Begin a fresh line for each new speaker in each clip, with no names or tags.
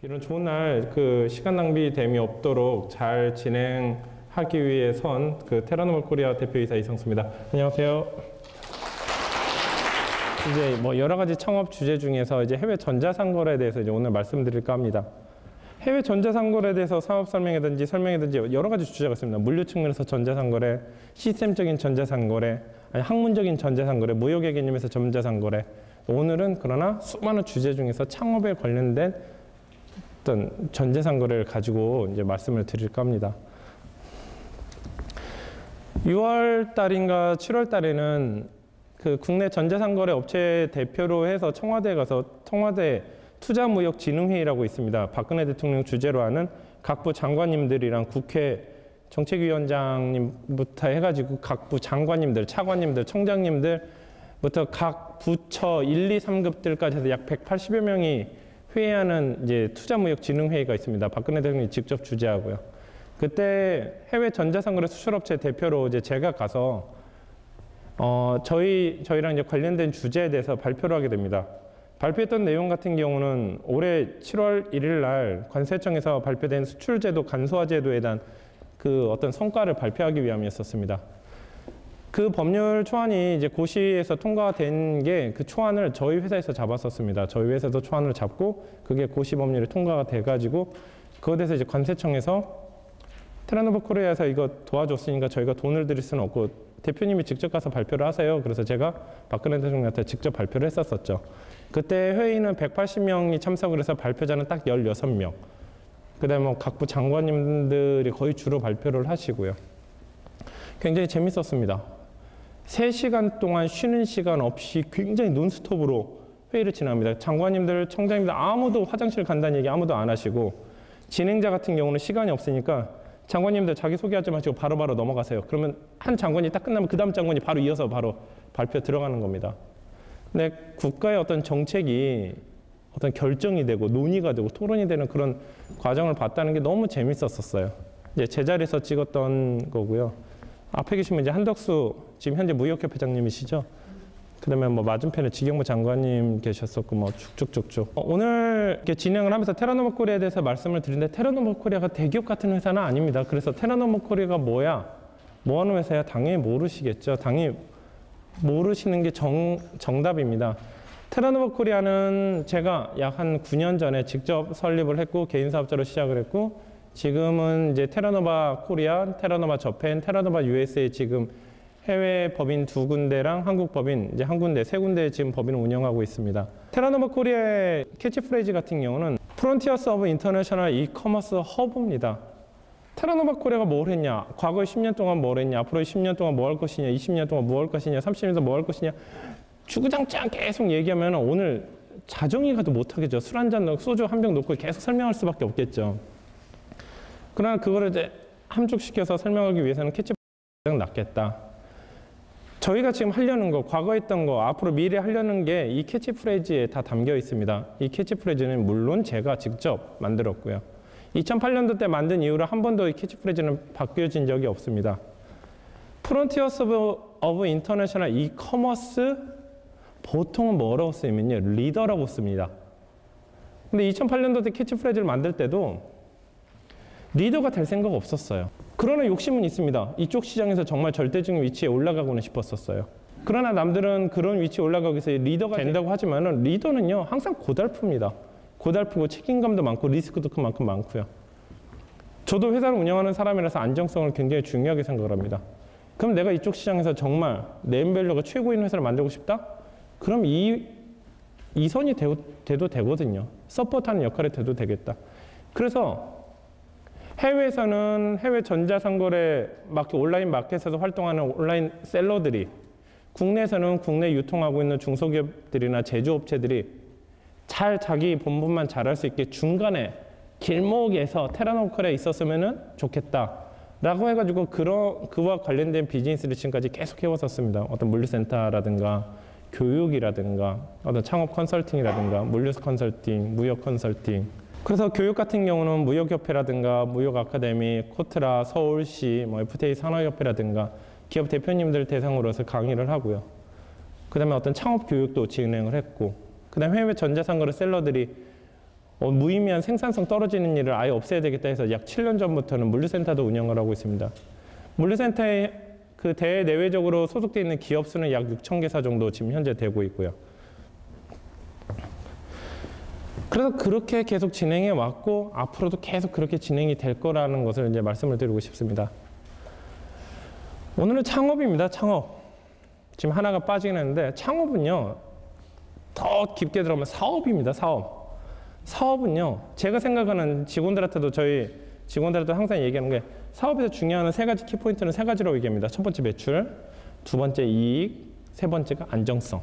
이런 좋은 날 시간 낭비됨이 없도록 잘 진행하기 위해선 테라노멀 코리아 대표이사 이성수입니다. 안녕하세요. 이제 여러 가지 창업 주제 중에서 이제 해외 전자상거래에 대해서 이제 오늘 말씀드릴까 합니다. 해외 전자상거래에 대해서 사업 설명이든지 여러 가지 주제가 있습니다. 물류 측면에서 전자상거래, 시스템적인 전자상거래, 아니 학문적인 전자상거래, 무역의 개념에서 전자상거래. 오늘은 그러나 수많은 주제 중에서 창업에 관련된 어떤 전자상거래를 가지고 이제 말씀을 드릴까 합니다. 6월 달인가 7월 달에는 국내 전자상거래 업체 대표로 해서 청와대에 가서 청와대 투자무역진흥회의라고 있습니다. 박근혜 대통령 주재로 하는 각부 장관님들이랑 국회 정책위원장님부터 해가지고 각부 장관님들, 차관님들, 청장님들부터 각 부처 1, 2, 3급들까지 해서 약 180여 명이 회의하는 이제 투자무역진흥회의가 있습니다. 박근혜 대통령이 직접 주재하고요. 그때 해외 전자상거래 수출업체 대표로 이제 제가 가서 저희랑 이제 관련된 주제에 대해서 발표를 하게 됩니다. 발표했던 내용 같은 경우는 올해 7월 1일 날 관세청에서 발표된 수출제도 간소화 제도에 대한 어떤 성과를 발표하기 위함이었습니다. 그 법률 초안이 이제 고시에서 통과된 게 그 초안을 저희 회사에서 잡았었습니다. 저희 회사에서 초안을 잡고 그게 고시 법률이 통과가 돼가지고 그거에 대해서 이제 관세청에서 테라노멀 코리아에서 이거 도와줬으니까 저희가 돈을 드릴 수는 없고 대표님이 직접 가서 발표를 하세요. 그래서 제가 박근혜 대통령한테 직접 발표를 했었죠. 그때 회의는 180명이 참석을 해서 발표자는 딱 16명. 그 다음에 각부 장관님들이 거의 주로 발표를 하시고요. 굉장히 재밌었습니다. 3시간 동안 쉬는 시간 없이 굉장히 논스톱으로 회의를 진행합니다. 장관님들, 청장님들 아무도 화장실 간다는 얘기 아무도 안 하시고 진행자 같은 경우는 시간이 없으니까 장관님들 자기소개하지 마시고 바로바로 넘어가세요. 그러면 한 장관이 딱 끝나면 그 다음 장관이 바로 이어서 바로 발표 들어가는 겁니다. 근데 국가의 어떤 정책이 어떤 결정이 되고 논의가 되고 토론이 되는 그런 과정을 봤다는 게 너무 재밌었어요. 이제 제 자리에서 찍었던 거고요. 앞에 계시면 이제 한덕수 지금 현재 무역협회장님이시죠. 그 다음에 맞은편에 지경무 장관님 계셨었고 쭉쭉쭉쭉. 오늘 이렇게 진행을 하면서 테라노멀 코리아에 대해서 말씀을 드리는데 테라노멀 코리아가 대기업 같은 회사는 아닙니다. 그래서 테라노멀 코리아가 뭐야? 뭐 하는 회사야? 당연히 모르시겠죠. 당연히 모르시는 게 정답입니다. 테라노멀 코리아는 제가 약 한 9년 전에 직접 설립을 했고 개인 사업자로 시작을 했고 지금은 이제 테라노바 코리아, 테라노바 저펜, 테라노바 USA 지금 해외 법인 2군데랑 한국 법인 이제 한 군데, 3군데 지금 법인을 운영하고 있습니다. 테라노바 코리아의 캐치프레이즈 같은 경우는 프론티어스 오브 인터내셔널 이커머스 허브입니다. 테라노바 코리아가 뭘 했냐? 과거에 10년 동안 뭘 했냐? 앞으로 10년 동안 뭐 할 것이냐? 20년 동안 뭐 할 것이냐? 30년 동안 뭐 할 것이냐? 주구장창 계속 얘기하면 오늘 자정이 가도 못하겠죠. 술 한 잔, 소주 한 병 놓고 계속 설명할 수밖에 없겠죠. 그러나 그거를 이제 함축시켜서 설명하기 위해서는 캐치프레이즈가 가장 낫겠다. 저희가 지금 하려는 거, 과거에 했던 거, 앞으로 미래 하려는 게 이 캐치프레이즈에 다 담겨 있습니다. 이 캐치프레이즈는 물론 제가 직접 만들었고요. 2008년도 때 만든 이후로 한 번도 이 캐치프레이즈는 바뀌어진 적이 없습니다. 프론티어스 오브 인터내셔널 이커머스 보통은 뭐라고 쓰면요? 리더라고 씁니다. 근데 2008년도 때 캐치프레이즈를 만들 때도 리더가 될 생각 없었어요. 그러나 욕심은 있습니다. 이쪽 시장에서 정말 절대적인 위치에 올라가고는 싶었었어요. 그러나 남들은 그런 위치에 올라가기 위해서 리더가 된다고 하지만은 리더는요, 항상 고달픕니다. 고달프고 책임감도 많고 리스크도 그만큼 많고요. 저도 회사를 운영하는 사람이라서 안정성을 굉장히 중요하게 생각을 합니다. 그럼 내가 이쪽 시장에서 정말 네임밸류가 최고인 회사를 만들고 싶다? 그럼 이 선이 돼도 되거든요. 서포트하는 역할이 돼도 되겠다. 그래서 해외에서는 해외 전자상거래 온라인 마켓에서 활동하는 온라인 셀러들이 국내에서는 국내 유통하고 있는 중소기업들이나 제조업체들이 잘 자기 본분만 잘할 수 있게 중간에 길목에서 테라노멀 코리아에 있었으면 좋겠다 라고 해가지고 그와 관련된 비즈니스를 지금까지 계속 해왔었습니다. 어떤 물류센터라든가 교육이라든가 어떤 창업 컨설팅이라든가 물류 컨설팅, 무역 컨설팅. 그래서 교육 같은 경우는 무역협회라든가 무역아카데미, 코트라, 서울시, FTA 산업협회라든가 기업 대표님들 대상으로서 강의를 하고요. 그 다음에 어떤 창업 교육도 진행을 했고 그 다음에 해외 전자상거래 셀러들이 무의미한 생산성 떨어지는 일을 아예 없애야 되겠다 해서 약 7년 전부터는 물류센터도 운영을 하고 있습니다. 물류센터에 그 대내외적으로 소속되어 있는 기업 수는 약 6,000개사 정도 지금 현재 되고 있고요. 그래서 그렇게 계속 진행해 왔고 앞으로도 계속 그렇게 진행이 될 거라는 것을 이제 말씀을 드리고 싶습니다. 오늘은 창업입니다. 창업. 지금 하나가 빠지긴 했는데 창업은요. 더 깊게 들어가면 사업입니다. 사업. 사업은요. 제가 생각하는 직원들한테도 저희 직원들한테 항상 얘기하는 게 사업에서 중요한 세 가지 키포인트는 세 가지로 얘기합니다. 첫 번째 매출, 두 번째 이익, 세 번째가 안정성.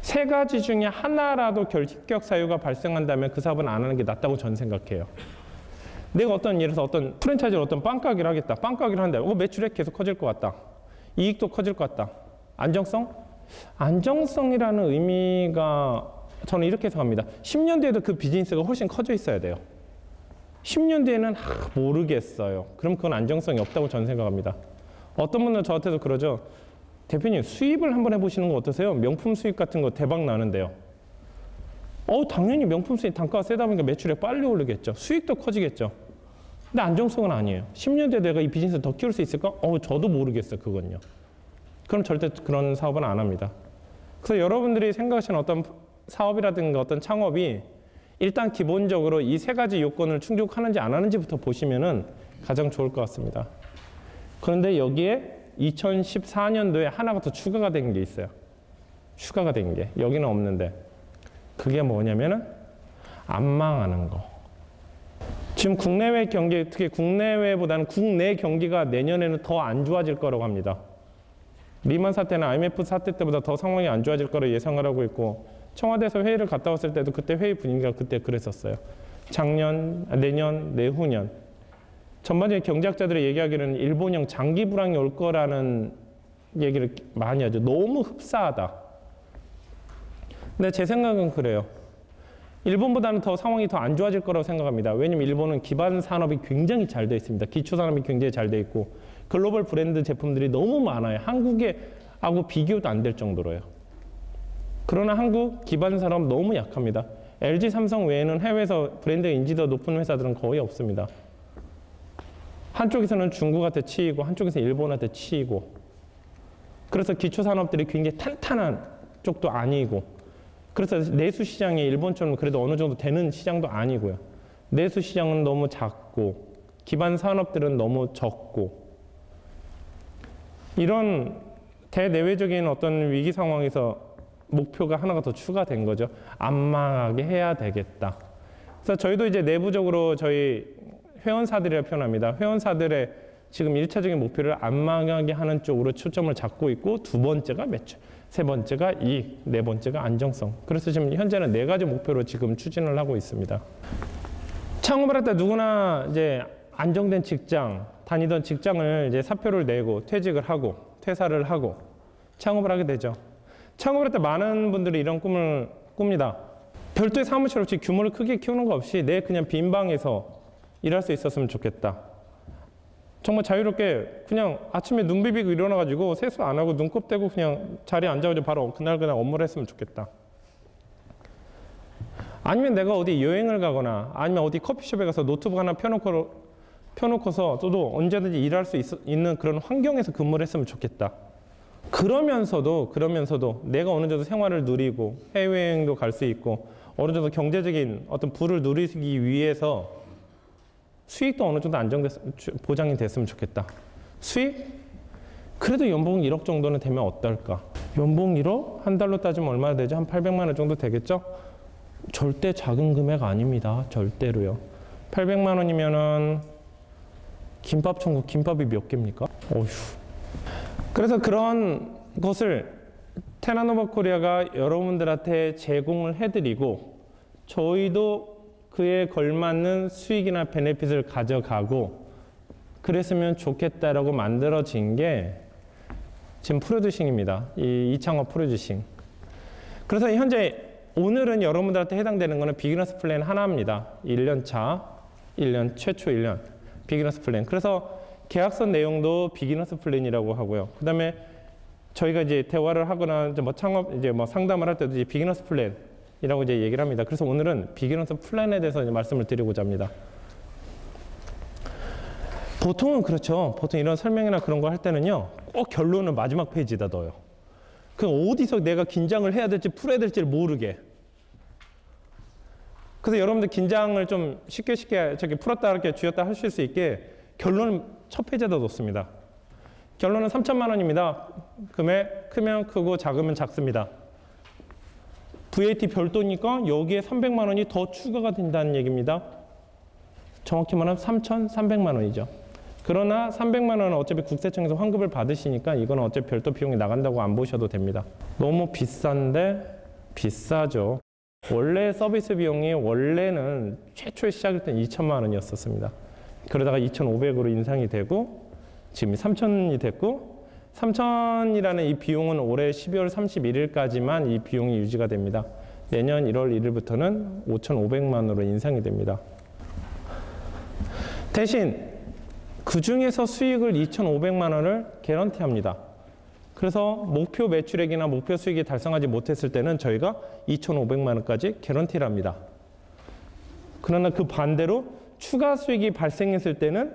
세 가지 중에 하나라도 결핍격 사유가 발생한다면 그 사업은 안 하는 게 낫다고 저는 생각해요. 내가 어떤 예를 들어서 어떤 프랜차이즈로 어떤 빵가게를 하겠다. 빵가게를 한다. 매출액 계속 커질 것 같다. 이익도 커질 것 같다. 안정성? 안정성이라는 의미가 저는 이렇게 생각합니다. 10년 뒤에도 그 비즈니스가 훨씬 커져 있어야 돼요. 10년 뒤에는 모르겠어요. 그럼 그건 안정성이 없다고 저는 생각합니다. 어떤 분들은 저한테도 그러죠. 대표님 수입을 한번 해보시는 거 어떠세요? 명품 수입 같은 거 대박 나는데요. 당연히 명품 수입 단가가 세다 보니까 매출이 빨리 오르겠죠. 수익도 커지겠죠. 근데 안정성은 아니에요. 10년 뒤에 내가 이 비즈니스를 더 키울 수 있을까? 저도 모르겠어요. 그건요. 그럼 절대 그런 사업은 안 합니다. 그래서 여러분들이 생각하시는 어떤 사업이라든가 어떤 창업이 일단 기본적으로 이 세 가지 요건을 충족하는지 안 하는지부터 보시면은 가장 좋을 것 같습니다. 그런데 여기에 2014년도에 하나가 더 추가가 된 게 있어요. 추가가 된 게 여기는 없는데 그게 뭐냐면은 안 망하는 거. 지금 국내외 경기, 특히 국내외보다는 국내 경기가 내년에는 더 안 좋아질 거라고 합니다. 리만 사태나 IMF 사태 때보다 더 상황이 안 좋아질 거로 예상을 하고 있고 청와대에서 회의를 갔다 왔을 때도 그때 회의 분위기가 그때 그랬었어요. 작년, 내년, 내후년 전반적인 경제학자들의 얘기하기로는 일본형 장기 불황이 올 거라는 얘기를 많이 하죠. 너무 흡사하다. 근데 제 생각은 그래요. 일본보다는 더 상황이 더 안 좋아질 거라고 생각합니다. 왜냐면 일본은 기반 산업이 굉장히 잘 돼 있습니다. 기초 산업이 굉장히 잘 돼 있고 글로벌 브랜드 제품들이 너무 많아요. 한국하고 비교도 안 될 정도로요. 그러나 한국 기반 산업 너무 약합니다. LG, 삼성 외에는 해외에서 브랜드 인지도 높은 회사들은 거의 없습니다. 한쪽에서는 중국한테 치이고 한쪽에서는 일본한테 치이고 그래서 기초 산업들이 굉장히 탄탄한 쪽도 아니고 그래서 내수 시장이 일본처럼 그래도 어느 정도 되는 시장도 아니고요. 내수 시장은 너무 작고 기반 산업들은 너무 적고 이런 대내외적인 어떤 위기 상황에서 목표가 하나가 더 추가된 거죠. 안 망하게 해야 되겠다. 그래서 저희도 이제 내부적으로 저희 회원사들이라 표현합니다. 회원사들의 지금 1차적인 목표를 안 망하게 하는 쪽으로 초점을 잡고 있고 두 번째가 매출, 세 번째가 이익, 네 번째가 안정성. 그래서 지금 현재는 네 가지 목표로 지금 추진을 하고 있습니다. 창업을 할 때 누구나 이제 안정된 직장, 다니던 직장을 이제 사표를 내고 퇴직을 하고 퇴사를 하고 창업을 하게 되죠. 창업을 할 때 많은 분들이 이런 꿈을 꿉니다. 별도의 사무실 없이 규모를 크게 키우는 거 없이 내 그냥 빈 방에서 일할 수 있었으면 좋겠다. 정말 자유롭게 그냥 아침에 눈 비비고 일어나가지고 세수 안 하고 눈곱 떼고 그냥 자리에 앉아가지고 바로 그날 업무를 했으면 좋겠다. 아니면 내가 어디 여행을 가거나 아니면 어디 커피숍에 가서 노트북 하나 펴놓고서 또도 언제든지 일할 수 있는 그런 환경에서 근무를 했으면 좋겠다. 그러면서도 내가 어느 정도 생활을 누리고 해외여행도 갈 수 있고 어느 정도 경제적인 어떤 부를 누리기 위해서 수익도 어느 정도 보장이 됐으면 좋겠다. 수익? 그래도 연봉 1억 정도는 되면 어떨까? 연봉 1억? 한 달로 따지면 얼마나 되죠? 한 800만 원 정도 되겠죠? 절대 작은 금액 아닙니다. 절대로요. 800만 원이면은 김밥 천국 김밥이 몇 개입니까? 어휴. 그래서 그런 것을 테나노바 코리아가 여러분들한테 제공을 해드리고 저희도 그에 걸맞는 수익이나 베네핏을 가져가고 그랬으면 좋겠다라고 만들어진 게 지금 프로듀싱입니다. 이 이창업 프로듀싱. 그래서 현재 오늘은 여러분들한테 해당되는 거는 비기너스 플랜 하나입니다. 1년 차, 1년, 최초 1년 비기너스 플랜. 그래서 계약서 내용도 비기너스 플랜이라고 하고요. 그 다음에 저희가 이제 대화를 하거나 이제 뭐 창업, 이제 뭐 상담을 할 때도 이제 비기너스 플랜 이라고 이제 얘기를 합니다. 그래서 오늘은 비기너스 플랜에 대해서 이제 말씀을 드리고자 합니다. 보통은 그렇죠. 보통 이런 설명이나 그런 거 할 때는요, 꼭 결론을 마지막 페이지에다 넣어요. 그 어디서 내가 긴장을 해야 될지 풀어야 될지를 모르게. 그래서 여러분들 긴장을 좀 쉽게 저기 풀었다 이렇게 쥐었다 하실 수 있게 결론을 첫 페이지에다 놓습니다. 결론은 3천만 원입니다. 금액 크면 크고 작으면 작습니다. VAT 별도니까 여기에 300만 원이 더 추가가 된다는 얘기입니다. 정확히 말하면 3,300만 원이죠. 그러나 300만 원은 어차피 국세청에서 환급을 받으시니까 이건 어차피 별도 비용이 나간다고 안 보셔도 됩니다. 너무 비싼데 비싸죠. 원래 서비스 비용이 원래는 최초에 시작할 땐 2천만 원이었었습니다. 그러다가 2,500으로 인상이 되고 지금 3,000이 됐고 3,000이라는 이 비용은 올해 12월 31일까지만 이 비용이 유지가 됩니다. 내년 1월 1일부터는 5,500만으로 인상이 됩니다. 대신 그 중에서 수익을 2,500만 원을 개런티합니다. 그래서 목표 매출액이나 목표 수익이 달성하지 못했을 때는 저희가 2,500만 원까지 개런티를 합니다. 그러나 그 반대로 추가 수익이 발생했을 때는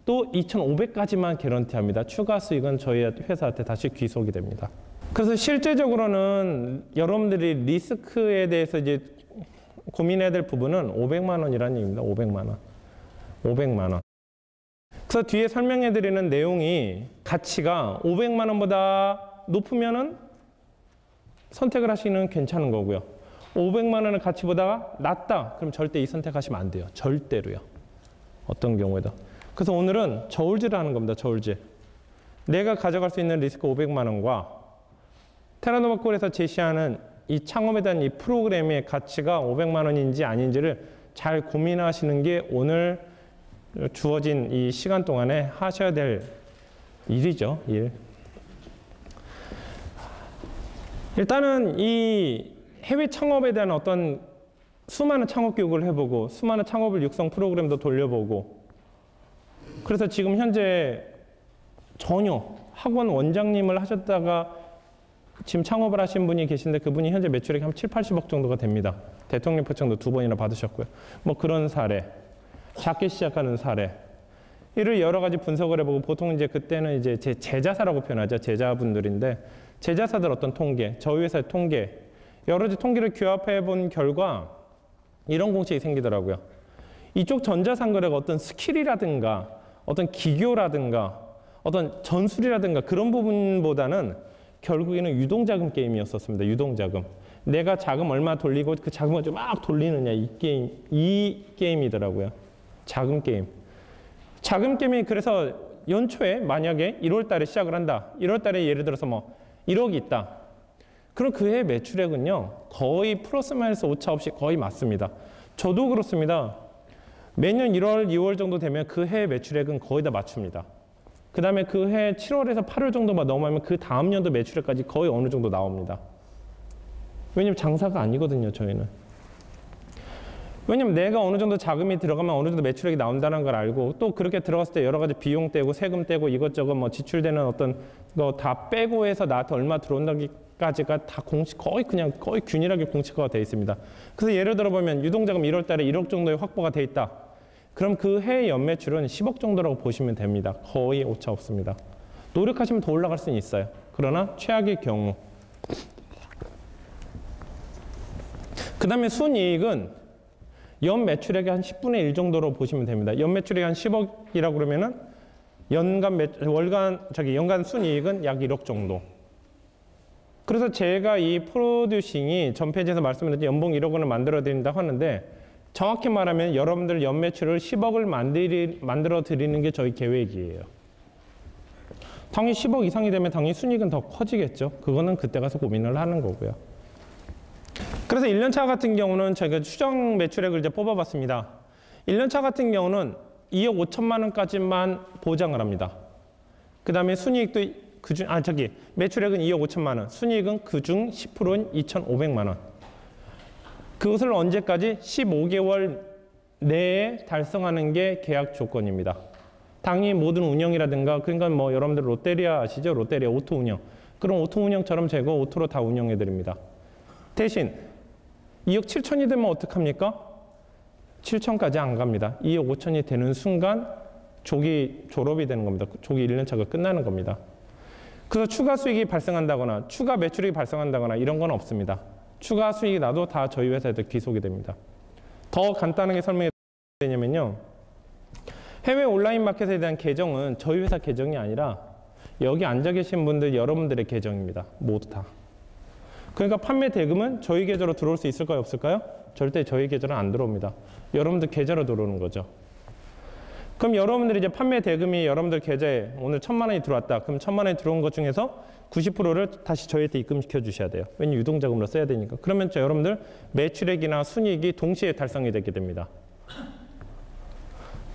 또 2,500까지만 개런티합니다. 추가 수익은 저희 회사한테 다시 귀속이 됩니다. 그래서 실제적으로는 여러분들이 리스크에 대해서 이제 고민해야 될 부분은 500만 원이라는 얘기입니다. 500만 원. 500만 원. 그래서 뒤에 설명해 드리는 내용이 가치가 500만 원보다 높으면은 선택을 하시는 괜찮은 거고요. 500만 원의 가치보다 낮다. 그럼 절대 이 선택하시면 안 돼요. 절대로요. 어떤 경우에도. 그래서 오늘은 저울질을 하는 겁니다. 저울질. 내가 가져갈 수 있는 리스크 500만 원과 테라노바콜에서 제시하는 이 창업에 대한 이 프로그램의 가치가 500만 원인지 아닌지를 잘 고민하시는 게 오늘 주어진 이 시간 동안에 하셔야 될 일이죠. 일. 일단은 이 해외 창업에 대한 어떤 수많은 창업 교육을 해보고 수많은 창업을 육성 프로그램도 돌려보고 그래서 지금 현재 전혀 학원 원장님을 하셨다가 지금 창업을 하신 분이 계신데 그분이 현재 매출액이 한 7, 80억 정도가 됩니다. 대통령 표창도 2번이나 받으셨고요. 뭐 그런 사례, 작게 시작하는 사례 이를 여러 가지 분석을 해보고 보통 이제 그때는 이제 제 제자사라고 표현하죠. 제자분들인데 제자사들 어떤 통계, 저희 회사의 통계 여러 가지 통계를 규합해 본 결과 이런 공식이 생기더라고요. 이쪽 전자상거래가 어떤 스킬이라든가 어떤 기교라든가 어떤 전술이라든가 그런 부분보다는 결국에는 유동자금 게임이었었습니다. 유동자금. 내가 자금 얼마 돌리고 그 자금을 좀 막 돌리느냐 이 게임이더라고요. 자금 게임. 자금 게임이 그래서 연초에 만약에 1월 달에 시작을 한다. 1월 달에 예를 들어서 뭐 1억이 있다. 그럼 그해 매출액은요. 거의 플러스 마이너스 오차 없이 거의 맞습니다. 저도 그렇습니다. 매년 1월, 2월 정도 되면 그 해 매출액은 거의 다 맞춥니다. 그 다음에 그 해 7월에서 8월 정도만 넘어가면 그 다음 연도 매출액까지 거의 어느 정도 나옵니다. 왜냐면 장사가 아니거든요, 저희는. 왜냐면 내가 어느 정도 자금이 들어가면 어느 정도 매출액이 나온다는 걸 알고 또 그렇게 들어갔을 때 여러 가지 비용 떼고 세금 떼고 이것저것 뭐 지출되는 어떤 거 다 빼고 해서 나한테 얼마 들어온다기까지가 다 거의 균일하게 공식화가 되어 있습니다. 그래서 예를 들어 보면 유동자금 1월 달에 1억 정도의 확보가 돼 있다. 그럼 그 해 연매출은 10억 정도라고 보시면 됩니다. 거의 오차 없습니다. 노력하시면 더 올라갈 수는 있어요. 그러나 최악의 경우. 그 다음에 순이익은 연 매출액의 한 10분의 1 정도로 보시면 됩니다. 연 매출액이 한 10억이라고 그러면은 연간 순이익은 약 1억 정도. 그래서 제가 이 프로듀싱이 전 페이지에서 말씀드렸듯이 연봉 1억 원을 만들어 드린다고 하는데 정확히 말하면 여러분들 연매출을 10억을 만들어 드리는 게 저희 계획이에요. 당연히 10억 이상이 되면 당연히 순이익은 더 커지겠죠. 그거는 그때 가서 고민을 하는 거고요. 그래서 1년차 같은 경우는 저희가 추정 매출액을 이제 뽑아봤습니다. 1년차 같은 경우는 2억 5천만 원까지만 보장을 합니다. 그 다음에 순이익도 매출액은 2억 5천만 원, 순이익은 그중 10%인 2,500만 원. 그것을 언제까지? 15개월 내에 달성하는 게 계약 조건입니다. 당연히 모든 운영이라든가 그러니까 뭐 여러분들 롯데리아 아시죠? 롯데리아 오토 운영. 그럼 오토 운영처럼 제가 오토로 다 운영해 드립니다. 대신 2억 7천이 되면 어떡합니까? 7천까지 안 갑니다. 2억 5천이 되는 순간 조기 졸업이 되는 겁니다. 조기 1년차가 끝나는 겁니다. 그래서 추가 수익이 발생한다거나 추가 매출액이 발생한다거나 이런 건 없습니다. 추가 수익이 나도 다 저희 회사에도 귀속이 됩니다. 더 간단하게 설명해 드리냐면요. 해외 온라인 마켓에 대한 계정은 저희 회사 계정이 아니라 여기 앉아 계신 분들 여러분들의 계정입니다. 모두 다. 그러니까 판매 대금은 저희 계좌로 들어올 수 있을까요? 없을까요? 절대 저희 계좌는 안 들어옵니다. 여러분들 계좌로 들어오는 거죠. 그럼 여러분들이 이제 판매 대금이 여러분들 계좌에 오늘 1,000만 원이 들어왔다. 그럼 1,000만 원이 들어온 것 중에서 90%를 다시 저희한테 입금시켜 주셔야 돼요. 왜냐면 유동자금으로 써야 되니까. 그러면 여러분들 매출액이나 순이익이 동시에 달성이 되게 됩니다.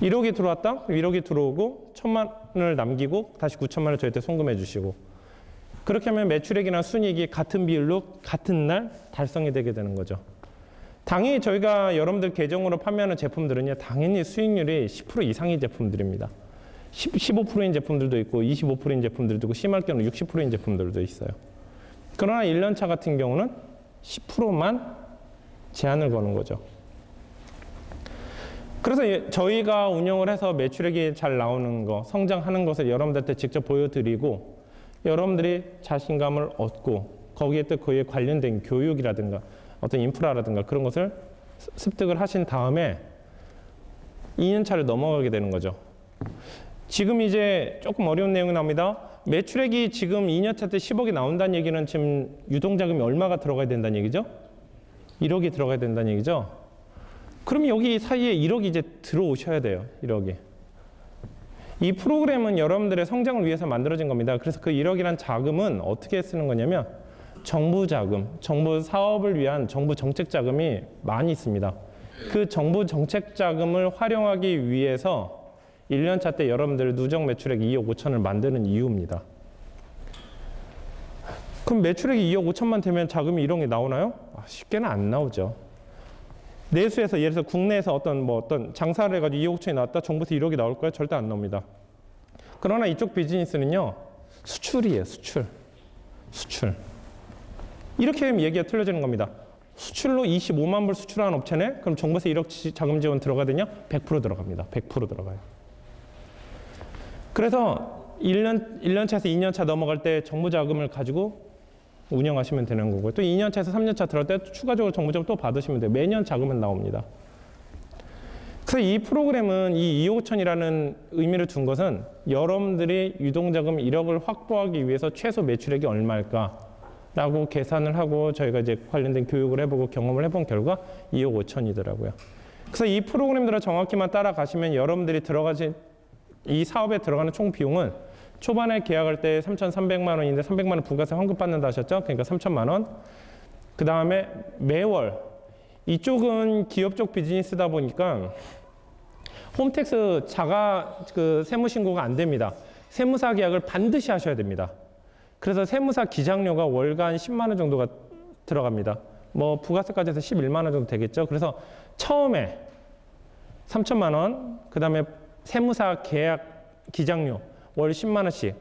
1억이 들어왔다? 1억이 들어오고 1,000만 원을 남기고 다시 9천만 원을 저희한테 송금해 주시고 그렇게 하면 매출액이나 순이익이 같은 비율로 같은 날 달성이 되게 되는 거죠. 당연히 저희가 여러분들 계정으로 판매하는 제품들은요. 당연히 수익률이 10% 이상의 제품들입니다. 15%인 제품들도 있고 25%인 제품들도 있고 심할 경우는 60%인 제품들도 있어요. 그러나 1년차 같은 경우는 10%만 제한을 거는 거죠. 그래서 저희가 운영을 해서 매출액이 잘 나오는 거, 성장하는 것을 여러분들한테 직접 보여드리고 여러분들이 자신감을 얻고 거기에 또 그에 관련된 교육이라든가 어떤 인프라라든가 그런 것을 습득을 하신 다음에 2년차를 넘어가게 되는 거죠. 지금 이제 조금 어려운 내용이 나옵니다. 매출액이 지금 2년차 때 10억이 나온다는 얘기는 지금 유동자금이 얼마가 들어가야 된다는 얘기죠? 1억이 들어가야 된다는 얘기죠? 그럼 여기 사이에 1억이 이제 들어오셔야 돼요. 1억이. 이 프로그램은 여러분들의 성장을 위해서 만들어진 겁니다. 그래서 그 1억이란 자금은 어떻게 쓰는 거냐면 정부 자금, 정부 사업을 위한 정부 정책 자금이 많이 있습니다. 그 정부 정책 자금을 활용하기 위해서 1년차 때 여러분들 누적 매출액 2억 5천을 만드는 이유입니다. 그럼 매출액이 2억 5천만 되면 자금이 1억이 나오나요? 쉽게는 안 나오죠. 내수에서 예를 들어서 국내에서 어떤 장사를 해가지고 2억 5천이 나왔다. 정부에서 1억이 나올까요? 절대 안 나옵니다. 그러나 이쪽 비즈니스는요. 수출이에요. 수출. 이렇게 하면 얘기가 틀려지는 겁니다. 수출로 25만 불 수출하는 업체네? 그럼 정부에서 1억 자금 지원 들어가거든요? 100% 들어갑니다. 100% 들어가요. 그래서 1년차에서 2년차 넘어갈 때 정부 자금을 가지고 운영하시면 되는 거고요. 또 2년차에서 3년차 들어갈 때 추가적으로 정부 자금 또 받으시면 돼요. 매년 자금은 나옵니다. 그래서 이 프로그램은 이 2억 5천이라는 의미를 둔 것은 여러분들이 유동자금 1억을 확보하기 위해서 최소 매출액이 얼마일까? 라고 계산을 하고 저희가 이제 관련된 교육을 해보고 경험을 해본 결과 2억 5천이더라고요. 그래서 이 프로그램들을 정확히만 따라가시면 여러분들이 이 사업에 들어가는 총 비용은 초반에 계약할 때 3,300만 원인데 300만 원 부가세 환급받는다 하셨죠? 그러니까 3천만 원. 그 다음에 매월 이쪽은 기업 쪽 비즈니스다 보니까 홈택스 세무신고가 안 됩니다. 세무사 계약을 반드시 하셔야 됩니다. 그래서 세무사 기장료가 월간 10만 원 정도가 들어갑니다. 뭐 부가세까지 해서 11만 원 정도 되겠죠. 그래서 처음에 3천만 원, 그 다음에 세무사 계약 기장료 월 10만 원씩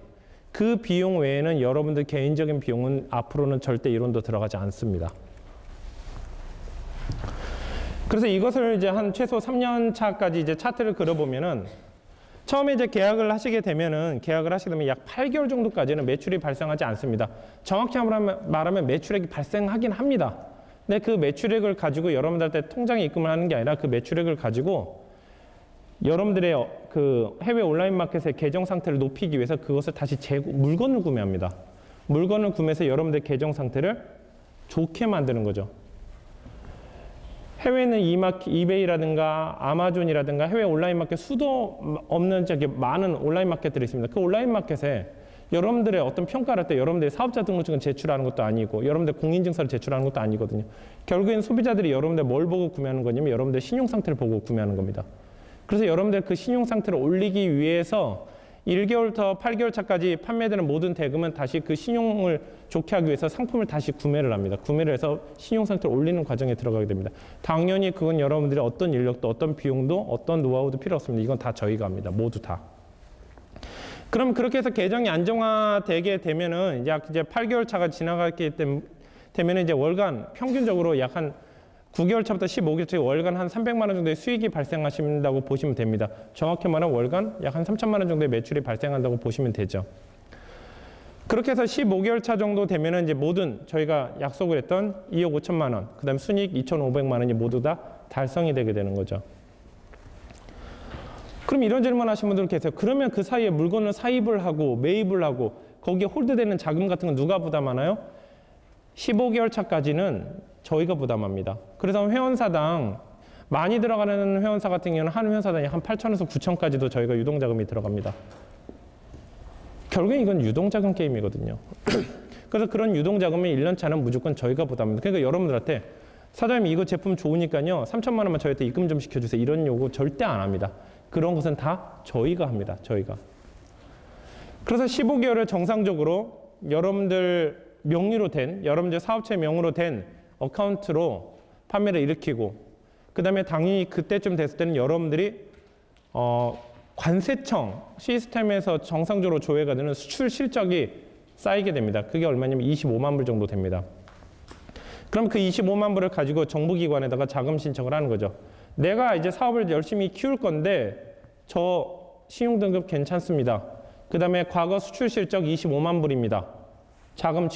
그 비용 외에는 여러분들 개인적인 비용은 앞으로는 절대 1원도 들어가지 않습니다. 그래서 이것을 이제 한 최소 3년 차까지 이제 차트를 그려보면은 처음에 이제 계약을 하시게 되면 약 8개월 정도까지는 매출이 발생하지 않습니다. 정확히 말하면 매출액이 발생하긴 합니다. 근데 그 매출액을 가지고 여러분들한테 통장에 입금을 하는 게 아니라 그 매출액을 가지고 여러분들의 그 해외 온라인 마켓의 계정 상태를 높이기 위해서 그것을 다시 물건을 구매합니다. 물건을 구매해서 여러분들의 계정 상태를 좋게 만드는 거죠. 해외는 이베이라든가 아마존이라든가 해외 온라인 마켓 수도 없는 많은 온라인 마켓들이 있습니다. 그 온라인 마켓에 여러분들의 어떤 평가를 할 때 여러분들의 사업자 등록증을 제출하는 것도 아니고 여러분들 공인증서를 제출하는 것도 아니거든요. 결국엔 소비자들이 여러분들 뭘 보고 구매하는 거냐면 여러분들 신용 상태를 보고 구매하는 겁니다. 그래서 여러분들 그 신용 상태를 올리기 위해서 1개월부터 8개월 차까지 판매되는 모든 대금은 다시 그 신용을 좋게 하기 위해서 상품을 다시 구매를 합니다. 구매를 해서 신용 상태를 올리는 과정에 들어가게 됩니다. 당연히 그건 여러분들이 어떤 인력도 어떤 비용도 어떤 노하우도 필요 없습니다. 이건 다 저희가 합니다. 모두 다. 그럼 그렇게 해서 계정이 안정화되게 되면은 약 이제 8개월 차가 지나가게 되면은 이제 월간 평균적으로 약 한 9개월 차부터 15개월 차 월간 한 300만 원 정도의 수익이 발생하신다고 보시면 됩니다. 정확히 말하면 월간 약 한 3천만 원 정도의 매출이 발생한다고 보시면 되죠. 그렇게 해서 15개월 차 정도 되면은 이제 모든 저희가 약속을 했던 2억 5천만 원, 그 다음 순이익 2,500만 원이 모두 다 달성이 되게 되는 거죠. 그럼 이런 질문 하신 분들 계세요. 그러면 그 사이에 물건을 사입을 하고 매입을 하고 거기에 홀드되는 자금 같은 건 누가 부담하나요? 15개월 차까지는 저희가 부담합니다. 그래서 회원사당 많이 들어가는 회원사 같은 경우는 한 회원사당이 한 8천에서 9천까지도 저희가 유동자금이 들어갑니다. 결국엔 이건 유동자금 게임이거든요. 그래서 그런 유동자금의 1년 차는 무조건 저희가 부담합니다. 그러니까 여러분들한테 사장님 이거 제품 좋으니까요 3천만 원만 저희한테 입금 좀 시켜주세요. 이런 요구 절대 안 합니다. 그런 것은 다 저희가 합니다. 저희가. 그래서 15개월을 정상적으로 여러분들 명의로 된, 여러분들 사업체 명의로 된 어카운트로 판매를 일으키고 그 다음에 당연히 그때쯤 됐을 때는 여러분들이 관세청 시스템에서 정상적으로 조회가 되는 수출 실적이 쌓이게 됩니다. 그게 얼마냐면 25만 불 정도 됩니다. 그럼 그 25만 불을 가지고 정부기관에다가 자금 신청을 하는 거죠. 내가 이제 사업을 열심히 키울 건데 저 신용등급 괜찮습니다. 그 다음에 과거 수출 실적 25만 불입니다. 자금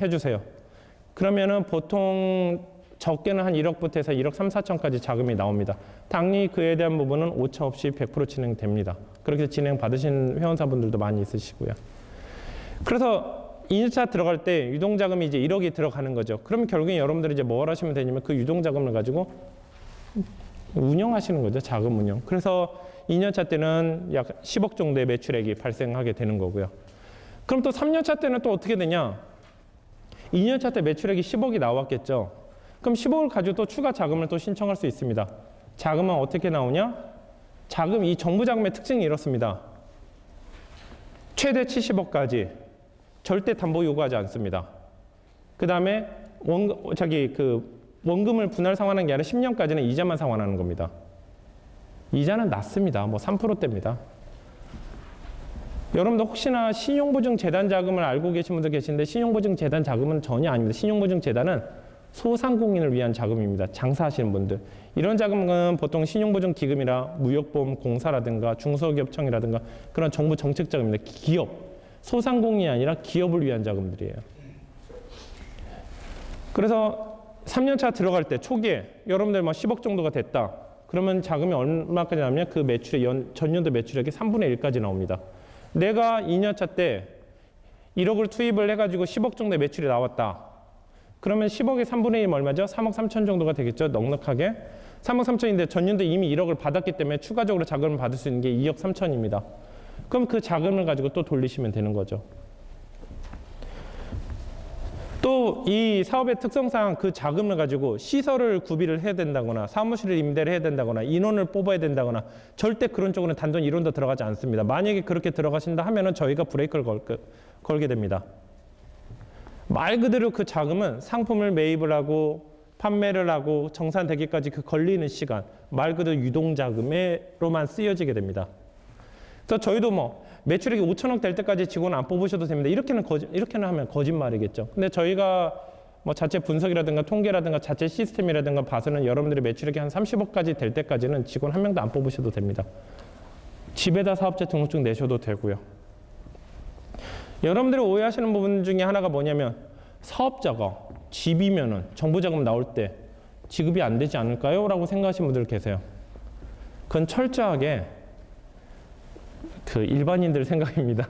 해주세요. 그러면은 보통 적게는 한 1억부터 해서 1억 3, 4천까지 자금이 나옵니다. 당연히 그에 대한 부분은 오차 없이 100% 진행됩니다. 그렇게 진행 받으신 회원사분들도 많이 있으시고요. 그래서 2년차 들어갈 때 유동자금이 이제 1억이 들어가는 거죠. 그러면 결국에 여러분들이 이제 뭘 하시면 되냐면 그 유동자금을 가지고 운영하시는 거죠. 자금 운영. 그래서 2년차 때는 약 10억 정도의 매출액이 발생하게 되는 거고요. 그럼 또 3년차 때는 또 어떻게 되냐? 2년차 때 매출액이 10억이 나왔겠죠. 그럼 10억을 가지고 또 추가 자금을 또 신청할 수 있습니다. 자금은 어떻게 나오냐? 자금, 이 정부 자금의 특징이 이렇습니다. 최대 70억까지 절대 담보 요구하지 않습니다. 그 다음에 원금을 분할 상환하는 게 아니라 10년까지는 이자만 상환하는 겁니다. 이자는 낮습니다. 뭐 3%대입니다. 여러분들 혹시나 신용보증재단 자금을 알고 계신 분들 계신데 신용보증재단 자금은 전혀 아닙니다. 신용보증재단은 소상공인을 위한 자금입니다. 장사하시는 분들. 이런 자금은 보통 신용보증기금이나 무역보험 공사라든가 중소기업청이라든가 그런 정부 정책 자금입니다. 기업, 소상공인이 아니라 기업을 위한 자금들이에요. 그래서 3년차 들어갈 때 초기에 여러분들 막 10억 정도가 됐다. 그러면 자금이 얼마까지 나오냐? 그 매출의 전년도 매출액이 3분의 1까지 나옵니다. 내가 2년차 때 1억을 투입을 해가지고 10억 정도의 매출이 나왔다. 그러면 10억의 3분의 1은 얼마죠? 3억 3천 정도가 되겠죠? 넉넉하게. 3억 3천인데 전년도 이미 1억을 받았기 때문에 추가적으로 자금을 받을 수 있는 게 2억 3천입니다. 그럼 그 자금을 가지고 또 돌리시면 되는 거죠. 또 이 사업의 특성상 그 자금을 가지고 시설을 구비를 해야 된다거나 사무실을 임대를 해야 된다거나 인원을 뽑아야 된다거나 절대 그런 쪽으로는 단돈 1원도 들어가지 않습니다. 만약에 그렇게 들어가신다 하면은 저희가 브레이크를 걸게 됩니다. 말 그대로 그 자금은 상품을 매입을 하고 판매를 하고 정산되기까지 그 걸리는 시간, 말 그대로 유동자금으로만 쓰여지게 됩니다. 그래서 저희도 뭐 매출액이 5천억 될 때까지 직원 안 뽑으셔도 됩니다. 이렇게는 하면 거짓말이겠죠. 근데 저희가 뭐 자체 분석이라든가 통계라든가 자체 시스템이라든가 봐서는 여러분들의 매출액이 한 30억까지 될 때까지는 직원 한 명도 안 뽑으셔도 됩니다. 집에다 사업자 등록증 내셔도 되고요. 여러분들이 오해하시는 부분 중에 하나가 뭐냐면 사업자가 집이면은 정부 자금 나올 때 지급이 안 되지 않을까요? 라고 생각하시는 분들 계세요. 그건 철저하게 그 일반인들 생각입니다.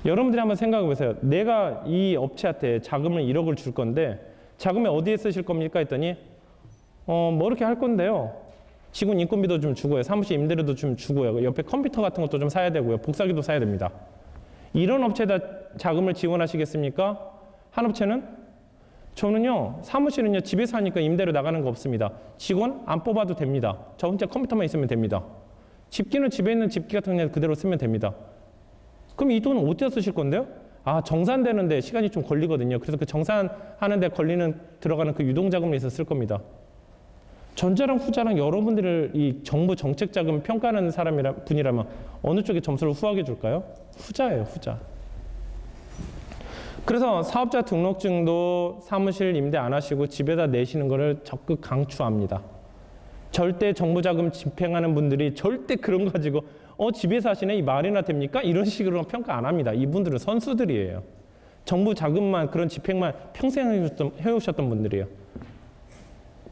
여러분들이 한번 생각해 보세요. 내가 이 업체한테 자금을 1억을 줄 건데 자금을 어디에 쓰실 겁니까? 했더니 뭐 이렇게 할 건데요. 직원 인건비도 좀 주고요. 사무실 임대료도 좀 주고요. 옆에 컴퓨터 같은 것도 좀 사야 되고요. 복사기도 사야 됩니다. 이런 업체에다 자금을 지원하시겠습니까? 한 업체는 저는요, 사무실은요, 집에서 하니까 임대료 나가는 거 없습니다. 직원 안 뽑아도 됩니다. 저 혼자 컴퓨터만 있으면 됩니다. 집기는 집에 있는 집기 같은 거 그대로 쓰면 됩니다. 그럼 이 돈은 어디다 쓰실 건데요? 아, 정산되는데 시간이 좀 걸리거든요. 그래서 그 정산하는데 들어가는 그 유동자금을 있어 쓸 겁니다. 전자랑 후자랑 여러분들을 이 정부 정책 자금 평가하는 분이라면 어느 쪽에 점수를 후하게 줄까요? 후자예요, 후자. 그래서 사업자 등록증도 사무실 임대 안 하시고 집에다 내시는 것을 적극 강추합니다. 절대 정부 자금 집행하는 분들이 절대 그런 거 가지고 집에서 하시네? 이 말이나 됩니까? 이런 식으로 평가 안 합니다. 이분들은 선수들이에요. 정부 자금만 그런 집행만 평생 해오셨던 분들이에요.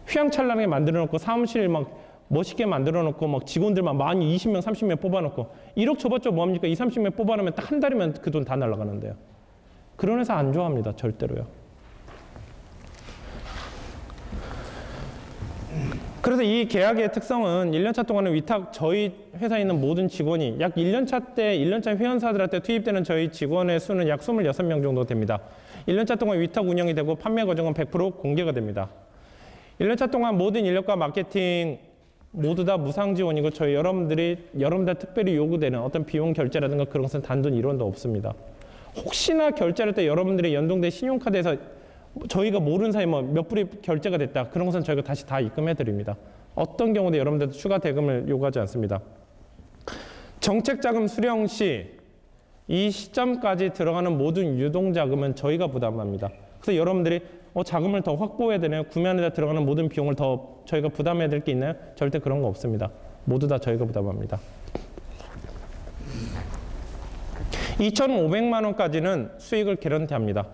휘황찬란하게 만들어 놓고 사무실 막 멋있게 만들어 놓고 막 직원들만 많이 20명, 30명 뽑아 놓고 1억 줘봤자 뭐합니까? 2, 30명 뽑아 놓으면 딱 한 달이면 그 돈 다 날아가는데요. 그런 회사 안 좋아합니다. 절대로요. 그래서 이 계약의 특성은 1년차 동안은 위탁 저희 회사에 있는 모든 직원이 약 1년차 때 1년차 회원사들한테 투입되는 저희 직원의 수는 약 26명 정도 됩니다. 1년차 동안 위탁 운영이 되고 판매 과정은 100% 공개가 됩니다. 1년차 동안 모든 인력과 마케팅 모두 다 무상 지원이고 저희 여러분들 특별히 요구되는 어떤 비용 결제라든가 그런 것은 단돈 1원도 없습니다. 혹시나 결제할 때 여러분들의 연동된 신용카드에서 저희가 모르는 사이에 몇 불이 결제가 됐다. 그런 것은 저희가 다시 다 입금해 드립니다. 어떤 경우도 여러분들도 추가 대금을 요구하지 않습니다. 정책자금 수령 시 이 시점까지 들어가는 모든 유동자금은 저희가 부담합니다. 그래서 여러분들이 자금을 더 확보해야 되나요? 구매하는 데 들어가는 모든 비용을 더 저희가 부담해야 될 게 있나요? 절대 그런 거 없습니다. 모두 다 저희가 부담합니다. 2,500만 원까지는 수익을 개런티합니다.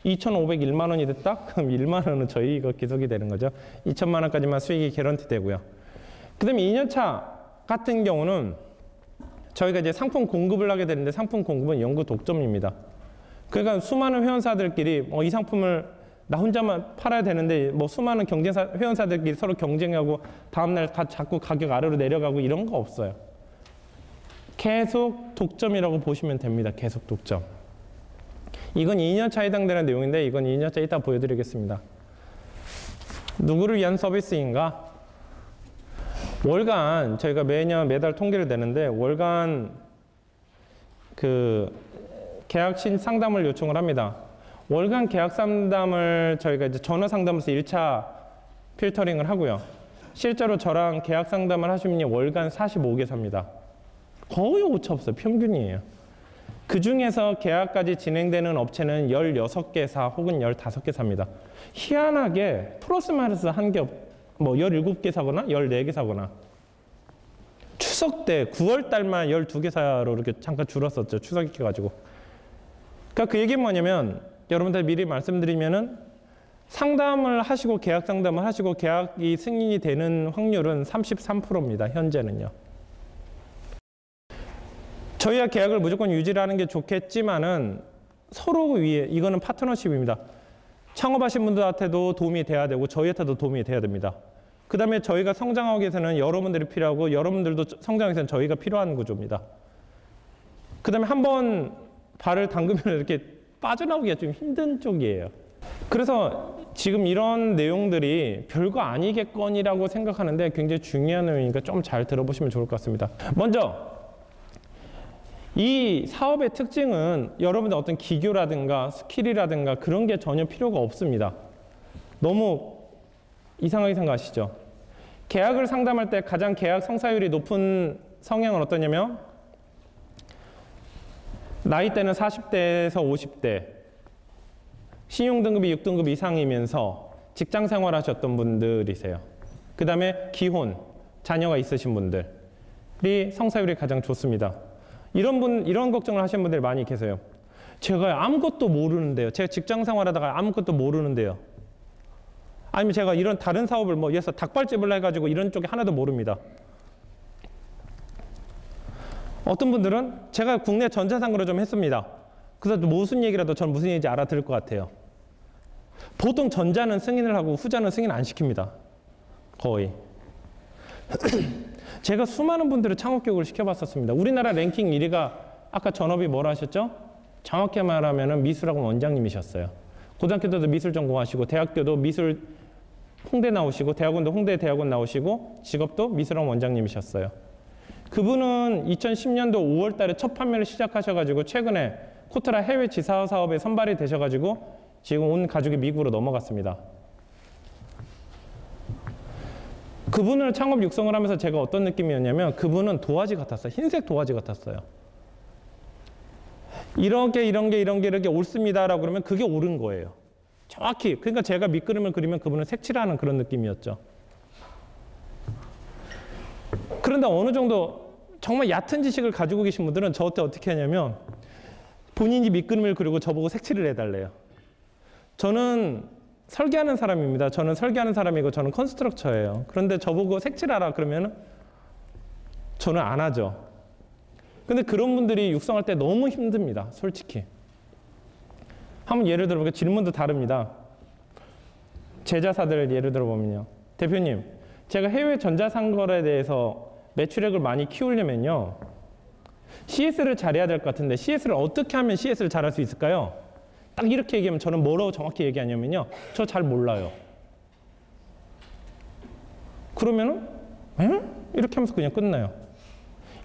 2,501만 원이 됐다? 그럼 1만 원은 저희가 기속이 되는 거죠. 2천만 원까지만 수익이 개런티 되고요. 그 다음에 2년차 같은 경우는 저희가 이제 상품 공급을 하게 되는데 상품 공급은 영구 독점입니다. 그러니까 수많은 회원사들끼리 이 상품을 나 혼자만 팔아야 되는데 수많은 회원사들끼리 서로 경쟁하고 다음날 자꾸 가격 아래로 내려가고 이런 거 없어요. 계속 독점이라고 보시면 됩니다. 계속 독점. 이건 2년차에 해당되는 내용인데 이건 2년차 이따 보여드리겠습니다. 누구를 위한 서비스인가? 월간 저희가 매달 통계를 내는데 월간 계약 상담을 요청을 합니다. 월간 계약 상담을 저희가 이제 전화 상담에서 1차 필터링을 하고요. 실제로 저랑 계약 상담을 하시면 월간 45개사입니다. 거의 오차 없어요. 평균이에요. 그 중에서 계약까지 진행되는 업체는 16개사 혹은 15개사입니다. 희한하게 플러스 마이너스 한 개 17개사거나 14개사거나 추석 때 9월 달만 12개사로 이렇게 잠깐 줄었었죠. 추석이 켜가지고. 그러니까 그 얘기는 뭐냐면 여러분들 미리 말씀드리면은 상담을 하시고 계약 상담을 하시고 계약이 승인이 되는 확률은 33%입니다. 현재는요. 저희와 계약을 무조건 유지를 하는 게 좋겠지만은 서로 위에 이거는 파트너십입니다. 창업하신 분들한테도 도움이 돼야 되고 저희한테도 도움이 돼야 됩니다. 그 다음에 저희가 성장하기 위해서는 여러분들이 필요하고 여러분들도 성장하기 위해서는 저희가 필요한 구조입니다. 그 다음에 한번 발을 담그면 이렇게 빠져나오기가 좀 힘든 쪽이에요. 그래서 지금 이런 내용들이 별거 아니겠거니라고 생각하는데 굉장히 중요한 내용이니까 좀 잘 들어보시면 좋을 것 같습니다. 먼저 이 사업의 특징은 여러분들 어떤 기교라든가 스킬이라든가 그런 게 전혀 필요가 없습니다. 너무 이상하게 생각하시죠? 계약을 상담할 때 가장 계약 성사율이 높은 성향은 어떠냐면 나이대는 40대에서 50대, 신용등급이 6등급 이상이면서 직장생활 하셨던 분들이세요. 그 다음에 기혼, 자녀가 있으신 분들이 성사율이 가장 좋습니다. 이런 걱정을 하시는 분들이 많이 계세요. 제가 아무것도 모르는데요. 제가 직장 생활하다가 아무것도 모르는데요. 아니면 제가 이런 다른 사업을 예서 닭발집을 해가지고 이런 쪽에 하나도 모릅니다. 어떤 분들은 제가 국내 전자상거래 좀 했습니다. 그래서 무슨 얘기라도 전 무슨 얘기인지 알아들을 것 같아요. 보통 전자는 승인을 하고 후자는 승인 안 시킵니다. 거의. 제가 수많은 분들을 창업교육을 시켜봤었습니다. 우리나라 랭킹 1위가 아까 전업이 뭐라 하셨죠? 정확히 말하면 미술학원 원장님이셨어요. 고등학교 때도 미술 전공하시고 대학교도 미술 홍대 나오시고 대학원도 홍대 대학원 나오시고 직업도 미술학원 원장님이셨어요. 그분은 2010년도 5월 달에 첫 판매를 시작하셔가지고 최근에 코트라 해외 지사 사업에 선발이 되셔가지고 지금 온 가족이 미국으로 넘어갔습니다. 그분을 창업 육성을 하면서 제가 어떤 느낌이었냐면 그분은 도화지 같았어요. 흰색 도화지 같았어요. 이렇게 옳습니다라고 그러면 그게 옳은 거예요. 정확히. 그러니까 제가 밑그림을 그리면 그분은 색칠하는 그런 느낌이었죠. 그런데 어느 정도 정말 얕은 지식을 가지고 계신 분들은 저한테 어떻게 하냐면 본인이 밑그림을 그리고 저보고 색칠을 해달래요. 저는 설계하는 사람입니다. 저는 설계하는 사람이고 저는 컨스트럭처예요. 그런데 저보고 색칠하라 그러면 저는 안 하죠. 근데 그런 분들이 육성할 때 너무 힘듭니다. 솔직히. 한번 예를 들어보니까 질문도 다릅니다. 제자사들 예를 들어보면요. 대표님, 제가 해외 전자상거래에 대해서 매출액을 많이 키우려면요. CS를 잘해야 될 것 같은데 CS를 어떻게 하면 CS를 잘할 수 있을까요? 딱 이렇게 얘기하면 저는 뭐라고 정확히 얘기하냐면요. 저 잘 몰라요. 그러면은 이렇게 하면서 그냥 끝나요.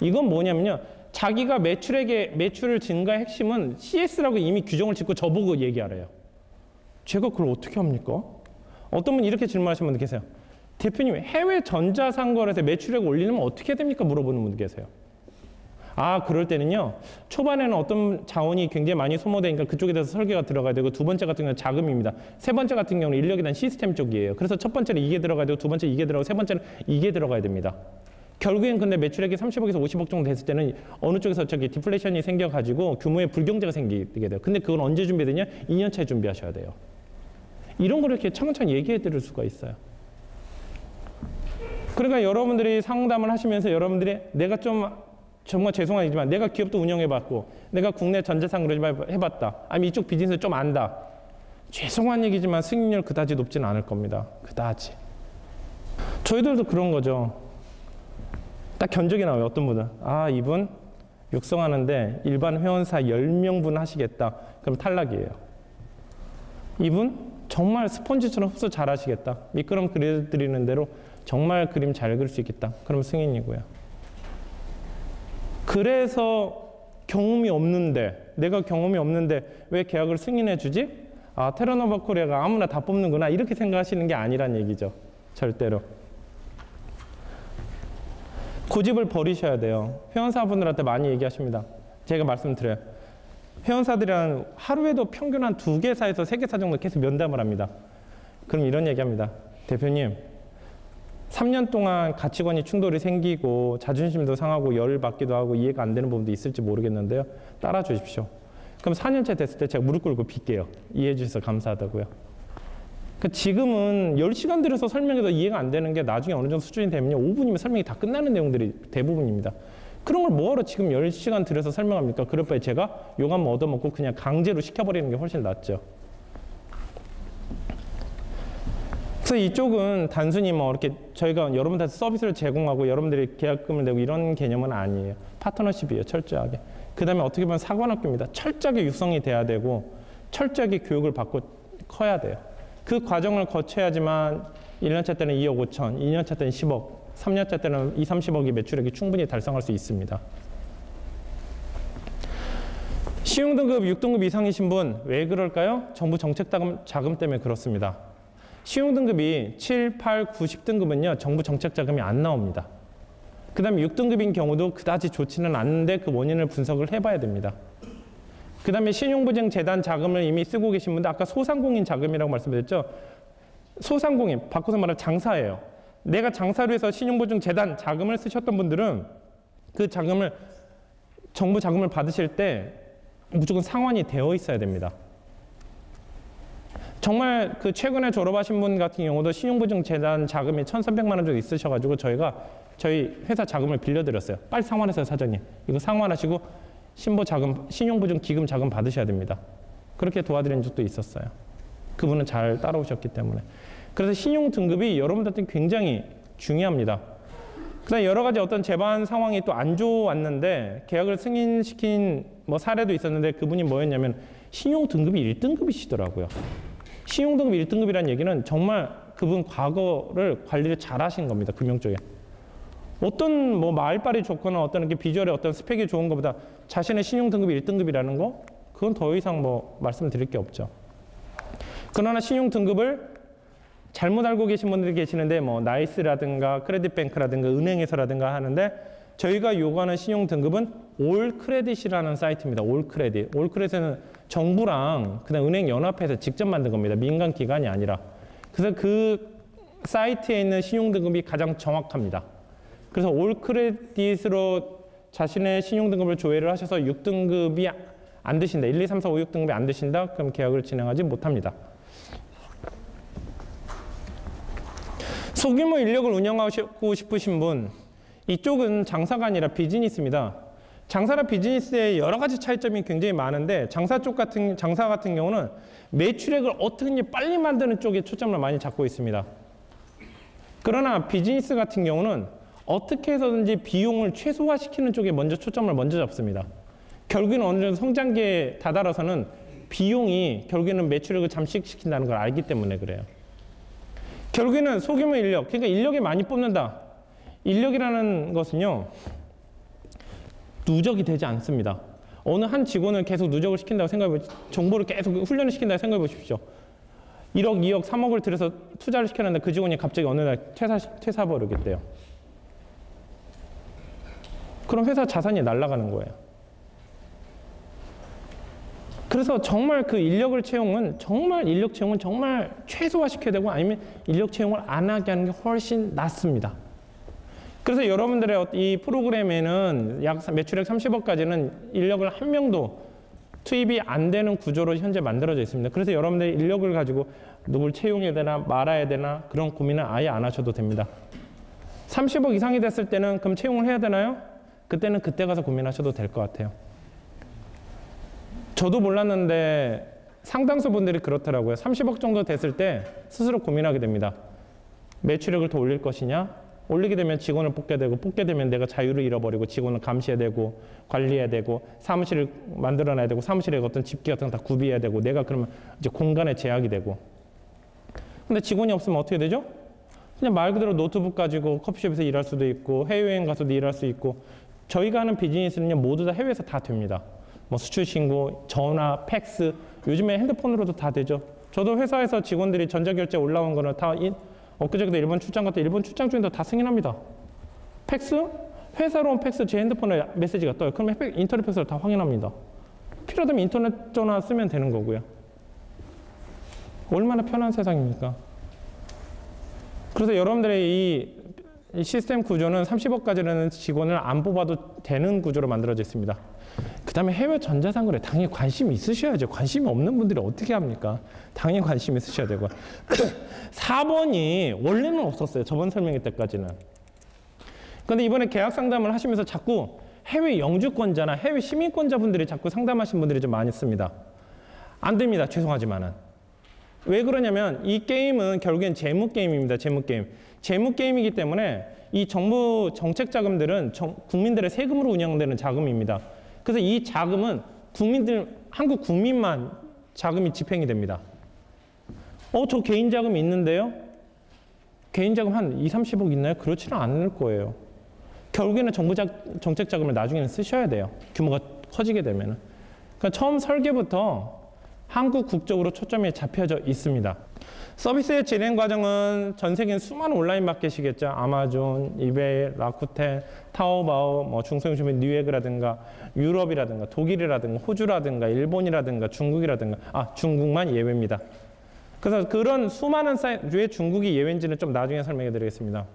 이건 뭐냐면요. 자기가 매출을 증가의 핵심은 CS라고 이미 규정을 짓고 저보고 얘기하래요. 제가 그걸 어떻게 합니까? 어떤 분이 이렇게 질문하시는 분들 계세요. 대표님, 해외 전자상거래에서 매출액을 올리려면 어떻게 됩니까? 물어보는 분들 계세요. 아, 그럴 때는요. 초반에는 어떤 자원이 굉장히 많이 소모되니까 그쪽에 대해서 설계가 들어가야 되고 두 번째 같은 경우는 자금입니다. 세 번째 같은 경우는 인력에 대한 시스템 쪽이에요. 그래서 첫 번째는 이게 들어가야 되고 두 번째 이게 들어가고 세 번째는 이게 들어가야 됩니다. 결국엔 근데 매출액이 30억에서 50억 정도 됐을 때는 어느 쪽에서 디플레이션이 생겨가지고 규모의 불경제가 생기게 돼요. 근데 그건 언제 준비되냐? 2년 차에 준비하셔야 돼요. 이런 걸 이렇게 차근차근 얘기해 드릴 수가 있어요. 그러니까 여러분들이 상담을 하시면서 여러분들이 내가 좀 정말 죄송한 얘기지만 내가 기업도 운영해봤고 내가 국내 전자상거래 해봤다. 아니면 이쪽 비즈니스 좀 안다. 죄송한 얘기지만 승인율 그다지 높지는 않을 겁니다. 그다지. 저희들도 그런 거죠. 딱 견적이 나와요. 어떤 분은 아, 이분 육성하는데 일반 회원사 10명분 하시겠다. 그럼 탈락이에요. 이분 정말 스펀지처럼 흡수 잘 하시겠다. 밑그림 그려드리는 대로 정말 그림 잘 그릴 수 있겠다. 그럼 승인이고요. 그래서 경험이 없는데 내가 경험이 없는데 왜 계약을 승인해 주지? 아, 테러노바 코리아가 아무나 다 뽑는구나. 이렇게 생각하시는 게 아니란 얘기죠. 절대로. 고집을 버리셔야 돼요. 회원사분들한테 많이 얘기하십니다. 제가 말씀드려요. 회원사들이란 하루에도 평균 한 2개사에서 3개사 정도 계속 면담을 합니다. 그럼 이런 얘기합니다. 대표님, 3년 동안 가치관이 충돌이 생기고 자존심도 상하고 열받기도 하고 이해가 안 되는 부분도 있을지 모르겠는데요. 따라 주십시오. 그럼 4년째 됐을 때 제가 무릎 꿇고 빌게요. 이해해 주셔서 감사하다고요. 그러니까 지금은 10시간 들여서 설명해도 이해가 안 되는 게 나중에 어느 정도 수준이 되면요. 5분이면 설명이 다 끝나는 내용들이 대부분입니다. 그런 걸 뭐하러 지금 10시간 들여서 설명합니까? 그럴 바에 제가 욕 한번 얻어먹고 그냥 강제로 시켜버리는 게 훨씬 낫죠. 그래서 이쪽은 단순히 뭐 이렇게 저희가 여러분들한테 서비스를 제공하고 여러분들이 계약금을 내고 이런 개념은 아니에요. 파트너십이에요. 철저하게. 그 다음에 어떻게 보면 사관학교입니다. 철저하게 육성이 돼야 되고 철저하게 교육을 받고 커야 돼요. 그 과정을 거쳐야지만 1년차 때는 2억 5천, 2년차 때는 10억, 3년차 때는 2, 30억의 매출액이 충분히 달성할 수 있습니다. 신용등급 6등급 이상이신 분 왜 그럴까요? 정부 정책자금 때문에 그렇습니다. 신용등급이 7, 8, 9, 10등급은요. 정부 정책자금이 안 나옵니다. 그 다음에 6등급인 경우도 그다지 좋지는 않는데 그 원인을 분석을 해봐야 됩니다. 그 다음에 신용보증재단 자금을 이미 쓰고 계신 분들 아까 소상공인 자금이라고 말씀드렸죠. 소상공인, 바꿔서 말하면 장사예요. 내가 장사로 해서 신용보증재단 자금을 쓰셨던 분들은 그 자금을 정부 자금을 받으실 때 무조건 상환이 되어 있어야 됩니다. 정말 그 최근에 졸업하신 분 같은 경우도 신용보증재단 자금이 1,300만 원 정도 있으셔가지고 저희 회사 자금을 빌려드렸어요. 빨리 상환하세요, 사장님. 이거 상환하시고 신용보증 기금 자금 받으셔야 됩니다. 그렇게 도와드린 적도 있었어요. 그분은 잘 따라오셨기 때문에. 그래서 신용 등급이 여러분들한테 굉장히 중요합니다. 그다음 여러 가지 어떤 재반 상황이 또 안 좋았는데 계약을 승인시킨 뭐 사례도 있었는데 그분이 뭐였냐면 신용 등급이 1등급이시더라고요. 신용 등급 1등급이라는 얘기는 정말 그분 과거를 관리를 잘 하신 겁니다. 금융 쪽에. 어떤 뭐 말빨이 좋거나 어떤 이렇게 비주얼의 어떤 스펙이 좋은 것보다 자신의 신용 등급이 1등급이라는 거 그건 더 이상 뭐 말씀드릴 게 없죠. 그러나 신용 등급을 잘못 알고 계신 분들이 계시는데 뭐 나이스라든가 크레딧뱅크라든가 은행에서라든가 하는데 저희가 요구하는 신용 등급은 올크레딧이라는 사이트입니다. 올크레딧. 올크레딧은 정부랑 그다음 은행 연합해서 직접 만든 겁니다. 민간 기관이 아니라. 그래서 그 사이트에 있는 신용 등급이 가장 정확합니다. 그래서 올크레딧으로 자신의 신용 등급을 조회를 하셔서 6등급이 안 되신다. 1, 2, 3, 4, 5, 6등급이 안 되신다. 그럼 계약을 진행하지 못합니다. 소규모 인력을 운영하고 싶으신 분, 이쪽은 장사가 아니라 비즈니스입니다. 장사나 비즈니스의 여러 가지 차이점이 굉장히 많은데 장사 같은 경우는 매출액을 어떻게 빨리 만드는 쪽에 초점을 많이 잡고 있습니다. 그러나 비즈니스 같은 경우는 어떻게 해서든지 비용을 최소화시키는 쪽에 초점을 잡습니다. 결국에는 어느 정도 성장기에 다다라서는 비용이 결국에는 매출액을 잠식시킨다는 걸 알기 때문에 그래요. 결국에는 소규모 인력, 그러니까 인력이 많이 뽑는다. 인력이라는 것은요, 누적이 되지 않습니다. 어느 한 직원을 계속 누적을 시킨다고 생각해 보십시오. 정보를 계속 훈련을 시킨다고 생각해 보십시오. 1억, 2억, 3억을 들여서 투자를 시켰는데 그 직원이 갑자기 어느 날 퇴사버리겠대요. 그럼 회사 자산이 날아가는 거예요. 그래서 정말 그 인력 채용은 정말 최소화시켜야 되고 아니면 인력 채용을 안 하게 하는 게 훨씬 낫습니다. 그래서 여러분들의 이 프로그램에는 약 매출액 30억까지는 인력을 한 명도 투입이 안 되는 구조로 현재 만들어져 있습니다. 그래서 여러분들이 인력을 가지고 누굴 채용해야 되나 말아야 되나 그런 고민은 아예 안 하셔도 됩니다. 30억 이상이 됐을 때는 그럼 채용을 해야 되나요? 그때는 그때 가서 고민하셔도 될 것 같아요. 저도 몰랐는데 상당수 분들이 그렇더라고요. 30억 정도 됐을 때 스스로 고민하게 됩니다. 매출액을 더 올릴 것이냐? 올리게 되면 직원을 뽑게 되고 뽑게 되면 내가 자유를 잃어버리고 직원을 감시해야 되고 관리해야 되고 사무실을 만들어놔야 되고 사무실에 어떤 집기 같은 거 다 구비해야 되고 내가 그러면 이제 공간에 제약이 되고 근데 직원이 없으면 어떻게 되죠? 그냥 말 그대로 노트북 가지고 커피숍에서 일할 수도 있고 해외여행 가서도 일할 수 있고 저희가 하는 비즈니스는요 모두 다 해외에서 다 됩니다. 뭐 수출 신고, 전화, 팩스 요즘에 핸드폰으로도 다 되죠. 저도 회사에서 직원들이 전자결제 올라온 거는 다 엊그저께도 일본 출장 갔다 일본 출장 중에도 다 승인합니다. 팩스? 회사로 온 팩스 제 핸드폰에 메시지가 떠요. 그러면 인터넷 팩스를 다 확인합니다. 필요하다면 인터넷 전화 쓰면 되는 거고요. 얼마나 편한 세상입니까? 그래서 여러분들의 이 시스템 구조는 30억까지는 직원을 안 뽑아도 되는 구조로 만들어져 있습니다. 그 다음에 해외 전자상거래 당연히 관심이 있으셔야죠. 관심이 없는 분들이 어떻게 합니까? 당연히 관심이 있으셔야 되고 4번이 원래는 없었어요. 저번 설명회 때까지는. 그런데 이번에 계약 상담을 하시면서 자꾸 해외 영주권자나 해외 시민권자분들이 자꾸 상담하신 분들이 좀 많이 있습니다. 안 됩니다. 죄송하지만은. 왜 그러냐면 이 게임은 결국엔 재무 게임입니다. 재무 게임. 재무 게임이기 때문에 이 정부 정책 자금들은 국민들의 세금으로 운영되는 자금입니다. 그래서 이 자금은 한국 국민만 자금이 집행이 됩니다. 저 개인 자금이 있는데요? 개인 자금 한 2, 30억 있나요? 그렇지는 않을 거예요. 결국에는 정부 정책 자금을 나중에는 쓰셔야 돼요. 규모가 커지게 되면은. 그러니까 처음 설계부터 한국 국적으로 초점이 잡혀져 있습니다. 서비스의 진행 과정은 전 세계는 수많은 온라인 마켓이겠죠. 아마존, 이베이, 라쿠텐, 타오바오, 뭐 중소형주민 뉴에그라든가 유럽이라든가 독일이라든가 호주라든가 일본이라든가 중국이라든가 중국만 예외입니다. 그래서 그런 수많은 사이트, 왜 중국이 예외인지는 좀 나중에 설명해 드리겠습니다.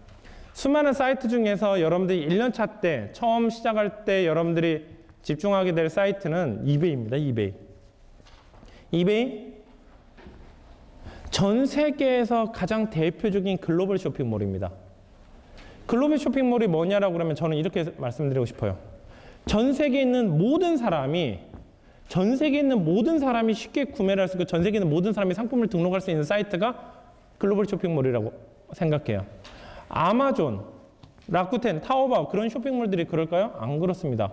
수많은 사이트 중에서 여러분들이 1년차 때 처음 시작할 때 여러분들이 집중하게 될 사이트는 이베이입니다. 이베이 전 세계에서 가장 대표적인 글로벌 쇼핑몰입니다. 글로벌 쇼핑몰이 뭐냐라고 그러면 저는 이렇게 말씀드리고 싶어요. 전 세계에 있는 모든 사람이 쉽게 구매를 할 수 있고 전 세계에 있는 모든 사람이 상품을 등록할 수 있는 사이트가 글로벌 쇼핑몰이라고 생각해요. 아마존, 라쿠텐, 타오바오 그런 쇼핑몰들이 그럴까요? 안 그렇습니다.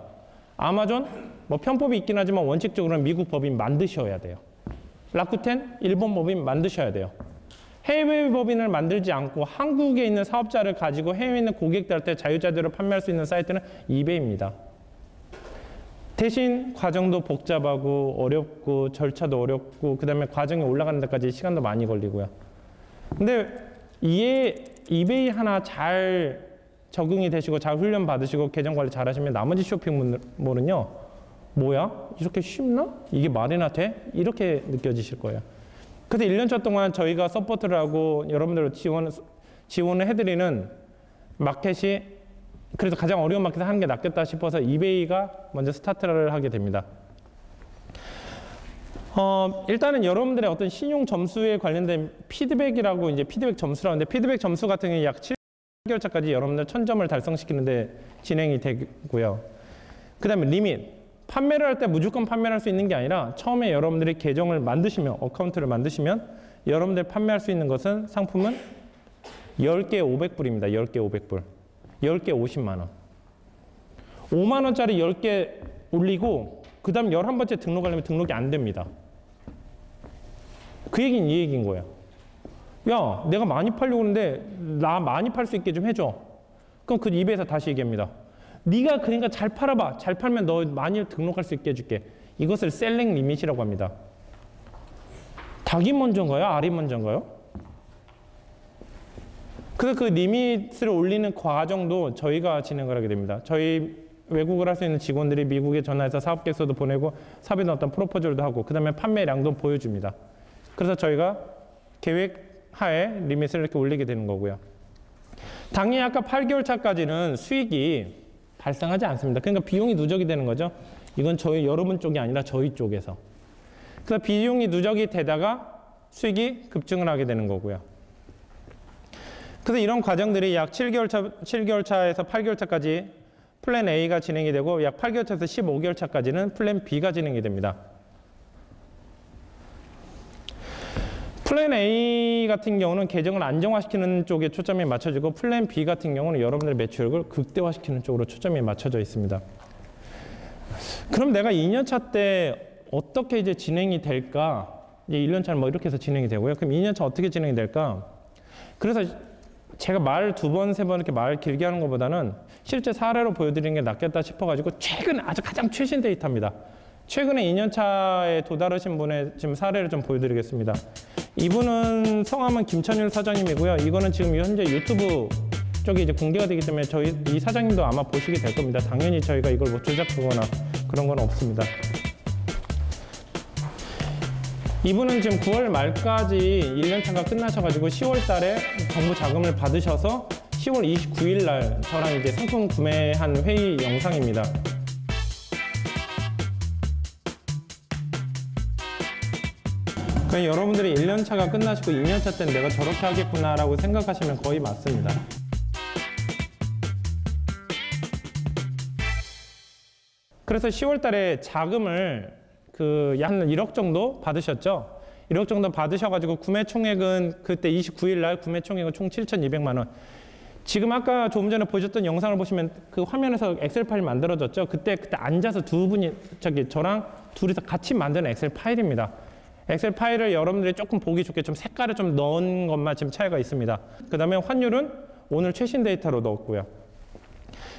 아마존 뭐 편법이 있긴 하지만 원칙적으로는 미국 법인 만드셔야 돼요. 라쿠텐 일본 법인 만드셔야 돼요. 해외 법인을 만들지 않고 한국에 있는 사업자를 가지고 해외에 있는 고객들한테 자유자재로 판매할 수 있는 사이트는 이베이입니다. 대신 과정도 복잡하고 어렵고 절차도 어렵고 그 다음에 과정이 올라가는 데까지 시간도 많이 걸리고요. 근데 이베이 하나 잘 적응이 되시고 잘 훈련 받으시고 계정 관리 잘 하시면 나머지 쇼핑몰은요. 뭐야? 이렇게 쉽나? 이게 말이나 돼? 이렇게 느껴지실 거예요. 그래서 1년차 동안 저희가 서포트를 하고 여러분들 지원을 해드리는 마켓이 그래서 가장 어려운 마켓을 하는 게 낫겠다 싶어서 이베이가 먼저 스타트를 하게 됩니다. 일단은 여러분들의 어떤 신용 점수에 관련된 피드백이라고 이제 피드백 점수라고 하는데 피드백 점수 같은 경우에 약 7개월 차까지 여러분들 1000점을 달성시키는데 진행이 되고요. 그 다음에 리밋. 판매를 할 때 무조건 판매를 할 수 있는 게 아니라 처음에 여러분들이 계정을 만드시면 어카운트를 만드시면 여러분들 판매할 수 있는 것은 상품은 10개 500불입니다. 10개 500불. 10개 50만 원. 5만 원짜리 10개 올리고 그 다음 11번째 등록하려면 등록이 안 됩니다. 그 얘기는 이 얘기인 거예요. 야, 내가 많이 팔려고 하는데 나 많이 팔 수 있게 좀 해줘. 그럼 그 입에서 다시 얘기합니다. 네가 그러니까 잘 팔아봐. 잘 팔면 너 많이 등록할 수 있게 해줄게. 이것을 셀링 리밋이라고 합니다. 닭이 먼저인가요? 알이 먼저인가요? 그래서 그 리밋을 올리는 과정도 저희가 진행을 하게 됩니다. 저희 외국을 할 수 있는 직원들이 미국에 전화해서 사업 계획서도 보내고 사업에 어떤 프로포절도 하고 그 다음에 판매량도 보여줍니다. 그래서 저희가 계획 하에 리밋을 이렇게 올리게 되는 거고요. 당연히 아까 8개월 차까지는 수익이 발생하지 않습니다. 그러니까 비용이 누적이 되는 거죠. 이건 저희 여러분 쪽이 아니라 저희 쪽에서. 그래서 비용이 누적이 되다가 수익이 급증을 하게 되는 거고요. 그래서 이런 과정들이 약 7개월 차에서 8개월 차까지 플랜 A가 진행이 되고 약 8개월 차에서 15개월 차까지는 플랜 B가 진행이 됩니다. 플랜 A 같은 경우는 계정을 안정화시키는 쪽에 초점이 맞춰지고 플랜 B 같은 경우는 여러분들의 매출액을 극대화시키는 쪽으로 초점이 맞춰져 있습니다. 그럼 내가 2년차 때 어떻게 이제 진행이 될까? 이제 1년차는 뭐 이렇게 해서 진행이 되고요. 그럼 2년차 어떻게 진행이 될까? 그래서 제가 말 2번, 3번 이렇게 말 길게 하는 것보다는 실제 사례로 보여드리는 게 낫겠다 싶어가지고 최근 아주 가장 최신 데이터입니다. 최근에 2년차에 도달하신 분의 지금 사례를 좀 보여드리겠습니다. 이분은 성함은 김천율 사장님이고요. 이거는 지금 현재 유튜브 쪽에 이제 공개가 되기 때문에 저희 이 사장님도 아마 보시게 될 겁니다. 당연히 저희가 이걸 뭐 조작하거나 그런 건 없습니다. 이분은 지금 9월 말까지 1년차가 끝나셔가지고 10월 달에 정부 자금을 받으셔서 10월 29일 날 저랑 이제 상품 구매한 회의 영상입니다. 그러니까 여러분들이 1년차가 끝나시고 2년차 때는 내가 저렇게 하겠구나라고 생각하시면 거의 맞습니다. 그래서 10월 달에 자금을 한 1억 정도 받으셨죠? 1억 정도 받으셔가지고 구매 총액은 그때 29일 날 구매 총액은 총 7,200만 원. 지금 아까 조금 전에 보셨던 영상을 보시면 그 화면에서 엑셀 파일 만들어졌죠? 그때 앉아서 두 분이 저랑 둘이서 같이 만든 엑셀 파일입니다. 엑셀 파일을 여러분들이 조금 보기 좋게 좀 색깔을 좀 넣은 것만 지금 차이가 있습니다. 그 다음에 환율은 오늘 최신 데이터로 넣었고요.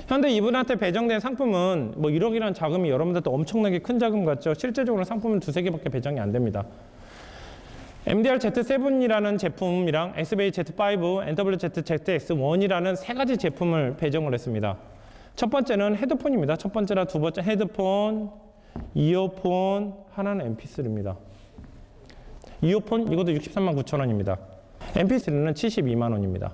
현재 이분한테 배정된 상품은 뭐 1억이라는 자금이 여러분들도 엄청나게 큰 자금 같죠? 실제적으로 상품은 2~3개밖에 배정이 안 됩니다. MDR Z7이라는 제품이랑 XBA Z5, NWZ ZX1이라는 세 가지 제품을 배정을 했습니다. 첫 번째는 헤드폰입니다. 첫 번째랑 두 번째 헤드폰, 이어폰, 하나는 MP3입니다. 이어폰 이것도 63만 9천 원입니다. MP3는 72만 원입니다.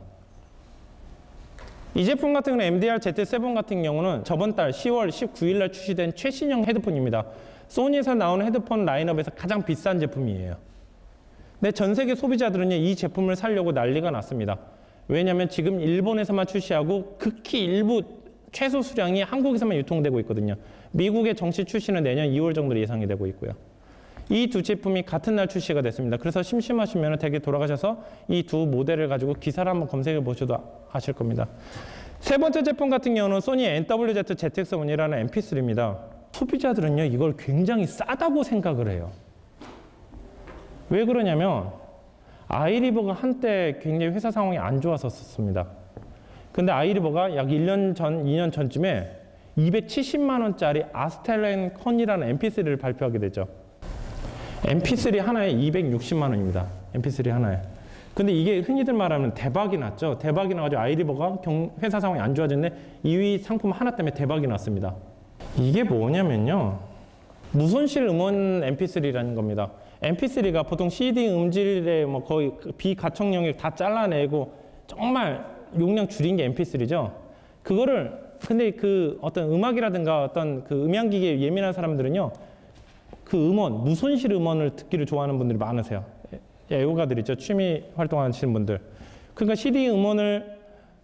이 제품 같은 경우는 MDR Z7 같은 경우는 저번 달 10월 19일 날 출시된 최신형 헤드폰입니다. 소니에서 나오는 헤드폰 라인업에서 가장 비싼 제품이에요. 근데 전 세계 소비자들은 이 제품을 사려고 난리가 났습니다. 왜냐하면 지금 일본에서만 출시하고 극히 일부 최소 수량이 한국에서만 유통되고 있거든요. 미국의 정식 출시는 내년 2월 정도로 예상이 되고 있고요. 이 두 제품이 같은 날 출시가 됐습니다. 그래서 심심하시면 댁에 돌아가셔서 이 두 모델을 가지고 기사를 한번 검색해 보셔도 아실 겁니다. 세 번째 제품 같은 경우는 소니 NWZ ZX1이라는 MP3입니다. 소비자들은요, 이걸 굉장히 싸다고 생각을 해요. 왜 그러냐면 아이리버가 한때 굉장히 회사 상황이 안 좋았었습니다. 근데 아이리버가 약 1년 전, 2년 전쯤에 270만 원짜리 아스텔렌 컨이라는 MP3를 발표하게 되죠. MP3 하나에 260만 원입니다. MP3 하나에. 근데 이게 흔히들 말하면 대박이 났죠. 대박이 나가지고 아이리버가 회사 상황이 안 좋아졌는데 2위 상품 하나 때문에 대박이 났습니다. 이게 뭐냐면요. 무손실 음원 mp3라는 겁니다. mp3가 보통 CD 음질의 뭐 거의 비가청 영역 다 잘라내고 정말 용량 줄인 게 mp3죠. 그거를 근데 그 어떤 음악이라든가 어떤 그 음향기기에 예민한 사람들은요. 그 음원, 무손실 음원을 듣기를 좋아하는 분들이 많으세요. 애호가들 있죠. 취미 활동하시는 분들. 그러니까 CD 음원을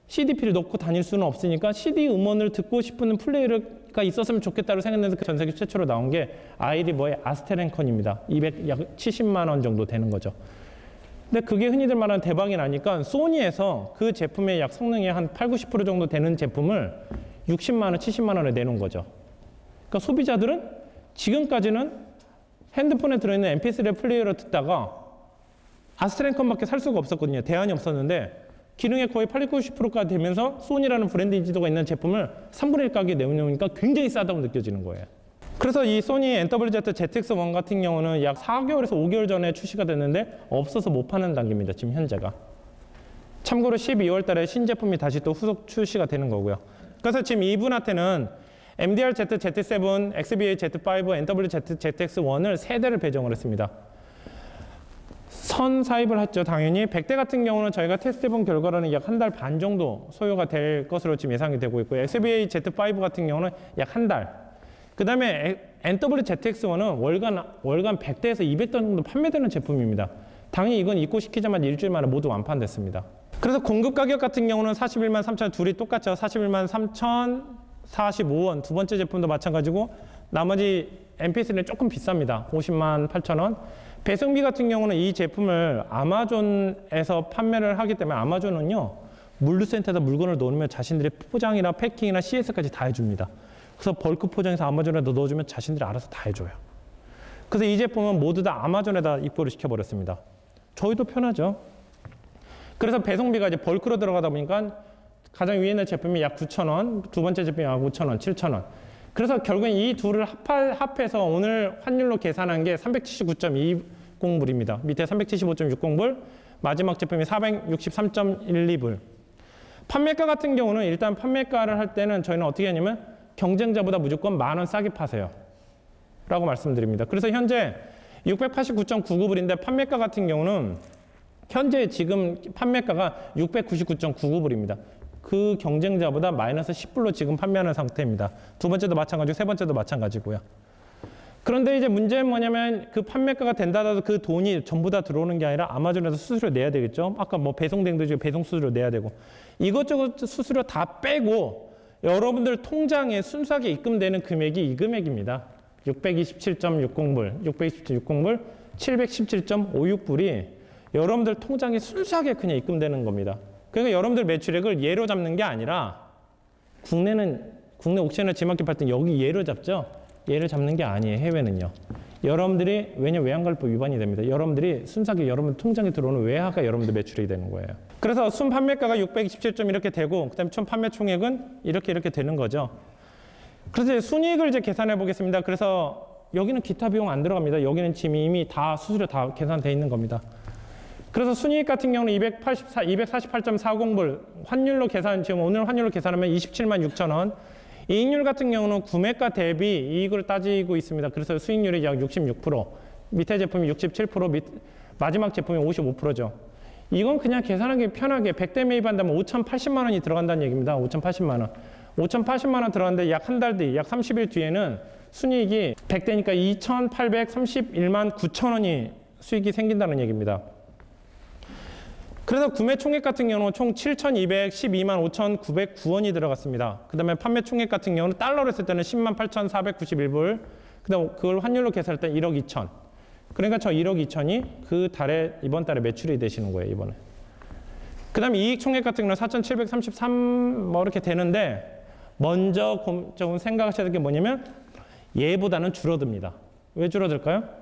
CDP를 넣고 다닐 수는 없으니까 CD 음원을 듣고 싶은 플레이어가 있었으면 좋겠다고 생각해서 전 세계 최초로 나온 게 아이리버의 아스테렌컨입니다. 약 70만 원 정도 되는 거죠. 근데 그게 흔히들 말하는 대박이 나니까 소니에서 그 제품의 약 성능이 한 8, 90% 정도 되는 제품을 60만 원, 70만 원에 내놓은 거죠. 그러니까 소비자들은 지금까지는 핸드폰에 들어있는 mp3 플레이어를 듣다가 아스트렌컨밖에 살 수가 없었거든요. 대안이 없었는데 기능의 거의 80, 90%가 되면서 소니라는 브랜드 인지도가 있는 제품을 3분의 1 가격에 내놓으니까 굉장히 싸다고 느껴지는 거예요. 그래서 이 소니 NWZ ZX-1 같은 경우는 약 4개월에서 5개월 전에 출시가 됐는데 없어서 못 파는 단계입니다. 지금 현재가. 참고로 12월 달에 신제품이 다시 또 후속 출시가 되는 거고요. 그래서 지금 이분한테는 MDR-Z, Z7, XBA Z5, NWZ ZX-1을 3대를 배정을 했습니다. 선 사입을 했죠. 당연히 100대 같은 경우는 저희가 테스트해본 결과로는 약 한 달 반 정도 소요가 될 것으로 지금 예상이 되고 있고요. XBA Z5 같은 경우는 약 한 달. 그 다음에 NWZX1은 월간 100대에서 200대 정도 판매되는 제품입니다. 당연히 이건 입고 시키자마자 일주일 만에 모두 완판됐습니다. 그래서 공급 가격 같은 경우는 41만 3천 둘이 똑같죠. 41만 3천 45원. 두 번째 제품도 마찬가지고 나머지 mp3는 조금 비쌉니다. 50만 8천 원. 배송비 같은 경우는 이 제품을 아마존에서 판매를 하기 때문에 아마존은요. 물류센터에다 물건을 넣으면 자신들의 포장이나 패킹이나 CS까지 다 해줍니다. 그래서 벌크 포장해서 아마존에다 넣어주면 자신들이 알아서 다 해줘요. 그래서 이 제품은 모두 다 아마존에다 입고를 시켜버렸습니다. 저희도 편하죠. 그래서 배송비가 이제 벌크로 들어가다 보니까 가장 위에 있는 제품이 약 9,000원, 두 번째 제품이 약 5,000원, 7,000원. 그래서 결국엔 이 둘을 합해서 오늘 환율로 계산한 게 379.20불입니다. 밑에 375.60불, 마지막 제품이 463.12불. 판매가 같은 경우는 일단 판매가를 할 때는 저희는 어떻게 하냐면 경쟁자보다 무조건 10,000원 싸게 파세요. 라고 말씀드립니다. 그래서 현재 689.99불인데 판매가 같은 경우는 현재 지금 판매가가 699.99불입니다. 그 경쟁자보다 마이너스 10불로 지금 판매하는 상태입니다. 두 번째도 마찬가지고 세 번째도 마찬가지고요. 그런데 이제 문제는 뭐냐면 그 판매가가 된다 하더라도 그 돈이 전부 다 들어오는 게 아니라 아마존에서 수수료 내야 되겠죠. 아까 뭐 배송된 데 배송 수수료 내야 되고 이것저것 수수료 다 빼고 여러분들 통장에 순수하게 입금되는 금액이 이 금액입니다. 627.60불, 627.60불, 717.56불이 여러분들 통장에 순수하게 그냥 입금되는 겁니다. 그러니까 여러분들 매출액을 예로 잡는 게 아니라 국내 옥션이나 지마켓 팔 때 여기 예로 잡죠. 예를 잡는 게 아니에요. 해외는요. 여러분들이 왜냐면 외환관리법 위반이 됩니다. 여러분들이 순수하게 여러분 통장에 들어오는 외화가 여러분들 매출액이 되는 거예요. 그래서 순 판매가가 627점 이렇게 되고 그다음에 총 판매 총액은 이렇게 되는 거죠. 그래서 순이익을 이제 계산해 보겠습니다. 그래서 여기는 기타 비용 안 들어갑니다. 여기는 지금 이미 다 수수료 다 계산돼 있는 겁니다. 그래서 순이익 같은 경우는 248.40불 환율로 계산, 지금 오늘 환율로 계산하면 27만 6천 원. 이익률 같은 경우는 구매가 대비 이익을 따지고 있습니다. 그래서 수익률이 약 66%, 밑에 제품이 67%, 마지막 제품이 55%죠. 이건 그냥 계산하기 편하게 100대 매입한다면 5,080만 원이 들어간다는 얘기입니다. 5,080만 원. 5,080만 원 들어갔는데 약 한 달 뒤, 약 30일 뒤에는 순이익이 100대니까 2,831만 9천 원이 수익이 생긴다는 얘기입니다. 그래서 구매 총액 같은 경우는 총 7,212만 5,909원이 들어갔습니다. 그 다음에 판매 총액 같은 경우는 달러로 했을 때는 10만 8,491불, 그 다음 그걸 환율로 계산할 때 1억 2천. 그러니까 저 1억 2천이 그 달에, 이번 달에 매출이 되시는 거예요, 이번에. 그 다음에 이익 총액 같은 경우는 4,733 뭐 이렇게 되는데, 먼저 좀 생각하셔야 될 게 뭐냐면, 얘보다는 줄어듭니다. 왜 줄어들까요?